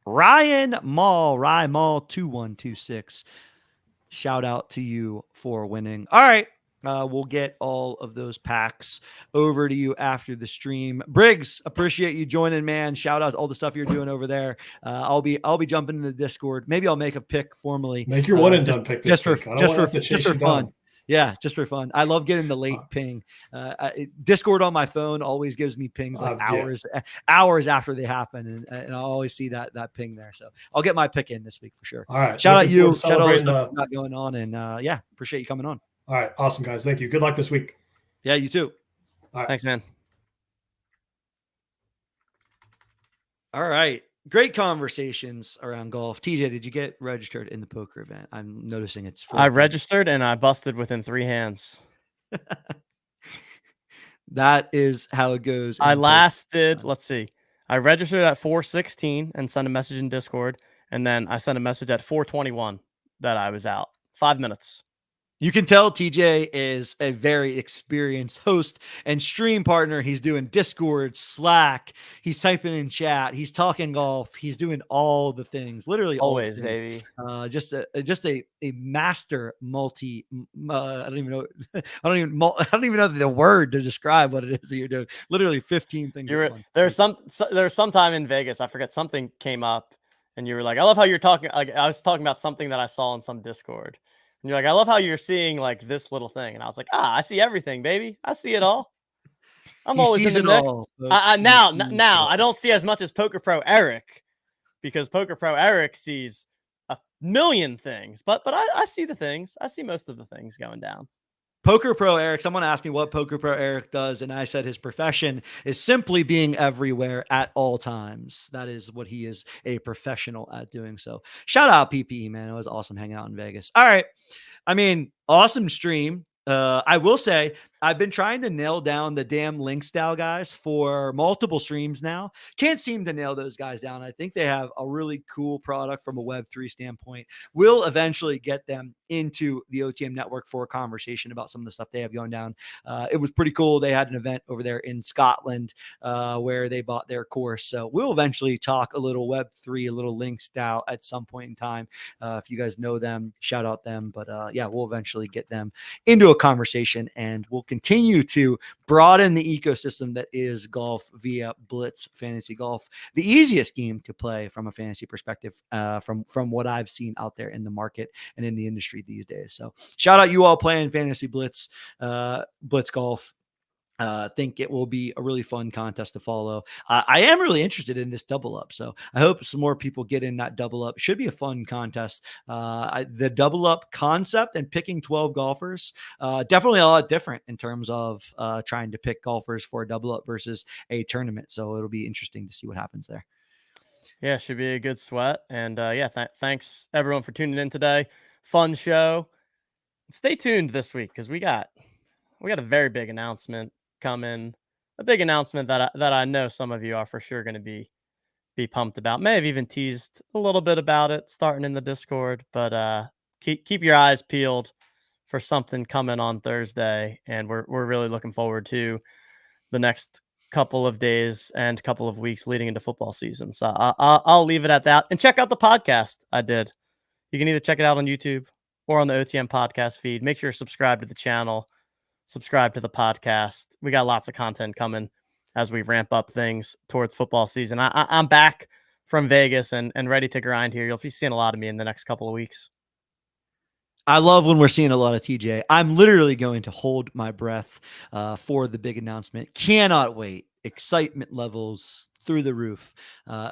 Ryan Mall 2126. Shout out to you for winning. All right. We'll get all of those packs over to you after the stream. Briggs, appreciate you joining, man. Shout out to all the stuff you're doing over there. I'll be jumping in the Discord. Maybe I'll make a pick formally. Make your one and done pick this just for fun. Yeah, just for fun. I love getting the late ping. Discord on my phone always gives me pings like hours after they happen, and I always see that ping there. So I'll get my pick in this week for sure. All right. Shout out you. Shout out all the stuff got going on, and yeah, appreciate you coming on. All right, awesome guys. Thank you. Good luck this week. Yeah, you too. All right. Thanks, man. All right. Great conversations around golf. TJ, did you get registered in the poker event? I'm noticing it's full. I registered and I busted within 3 hands. That is how it goes. I lasted, let's see. I registered at 4:16 and sent a message in Discord. And then I sent a message at 4:21 that I was out. 5 minutes. You can tell TJ is a very experienced host and stream partner. He's doing Discord, Slack. He's typing in chat. He's talking golf. He's doing all the things. Literally always, baby. Just a master multi. I don't even know the word to describe what it is that you're doing. Literally 15 things. There's some time in Vegas. I forget, something came up, and you were like, "I love how you're talking." Like, I was talking about something that I saw in some Discord. And you're like, I love how you're seeing like this little thing. And I was like, I see everything, baby. I see it all. I'm always in the mix. Now I don't see as much as Poker Pro Eric, because Poker Pro Eric sees a million things, but I see the things. I see most of the things going down. Poker Pro Eric, someone asked me what Poker Pro Eric does, and I said his profession is simply being everywhere at all times. That is what he is a professional at doing. So shout out PPE, man. It was awesome hanging out in Vegas. All right. I mean, awesome stream. I will say I've been trying to nail down the damn link style guys for multiple streams now. Can't seem to nail those guys down. I think they have a really cool product from a Web3 standpoint. We'll eventually get them into the OTM network for a conversation about some of the stuff they have going down. It was pretty cool. They had an event over there in Scotland where they bought their course. So we'll eventually talk a little Web3, a little link style at some point in time. If you guys know them, shout out them. But yeah, we'll eventually get them into a conversation, and we'll continue to broaden the ecosystem that is golf via Blitz Fantasy Golf, the easiest game to play from a fantasy perspective, from what I've seen out there in the market and in the industry these days. So shout out you all playing Fantasy Blitz, Blitz Golf. Think it will be a really fun contest to follow. I am really interested in this double up, so I hope some more people get in that double up. Should be a fun contest. The double up concept and picking 12 golfers, definitely a lot different in terms of trying to pick golfers for a double up versus a tournament. So it'll be interesting to see what happens there. Yeah, should be a good sweat. And yeah, thanks everyone for tuning in today. Fun show. Stay tuned this week because we got a very big announcement coming. A big announcement that I know some of you are for sure going to be pumped about. May have even teased a little bit about it starting in the Discord, but keep your eyes peeled for something coming on Thursday, and we're really looking forward to the next couple of days and couple of weeks leading into football season. So I'll leave it at that, and check out the podcast I did. You can either check it out on YouTube or on the OTM podcast feed. Make sure you're subscribed to the channel, subscribe to the podcast. We got lots of content coming as we ramp up things towards football season. I'm back from Vegas and ready to grind here. You'll be seeing a lot of me in the next couple of weeks. I love when we're seeing a lot of TJ. I'm literally going to hold my breath for the big announcement. Cannot wait. Excitement levels through the roof.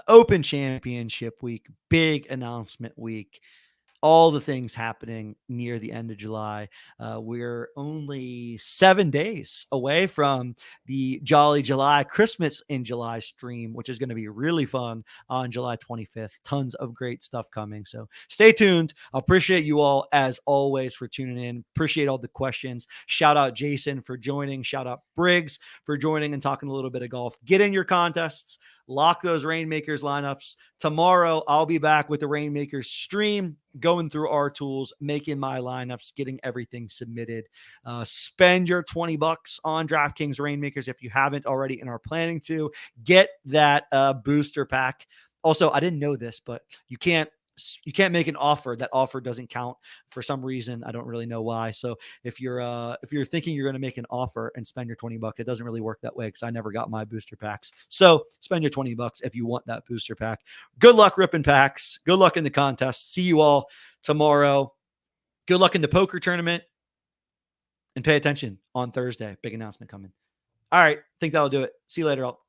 Open Championship week, big announcement week. All the things happening near the end of July. We're only 7 days away from the Jolly July Christmas in July stream, which is going to be really fun on July 25th. Tons of great stuff coming. So stay tuned. I appreciate you all as always for tuning in. Appreciate all the questions. Shout out Jason for joining. Shout out Briggs for joining and talking a little bit of golf. Get in your contests. Lock those Reignmakers lineups. Tomorrow, I'll be back with the Reignmakers stream, going through our tools, making my lineups, getting everything submitted. Spend your $20 on DraftKings Reignmakers if you haven't already and are planning to. Get that booster pack. Also, I didn't know this, but you can't make an offer. That offer doesn't count for some reason. I don't really know why. So if you're thinking you're going to make an offer and spend your $20, it doesn't really work that way because I never got my booster packs. So spend your $20 if you want that booster pack. Good luck ripping packs. Good luck in the contest. See you all tomorrow. Good luck in the poker tournament, and pay attention on Thursday. Big announcement coming. All right. I think that'll do it. See you later all.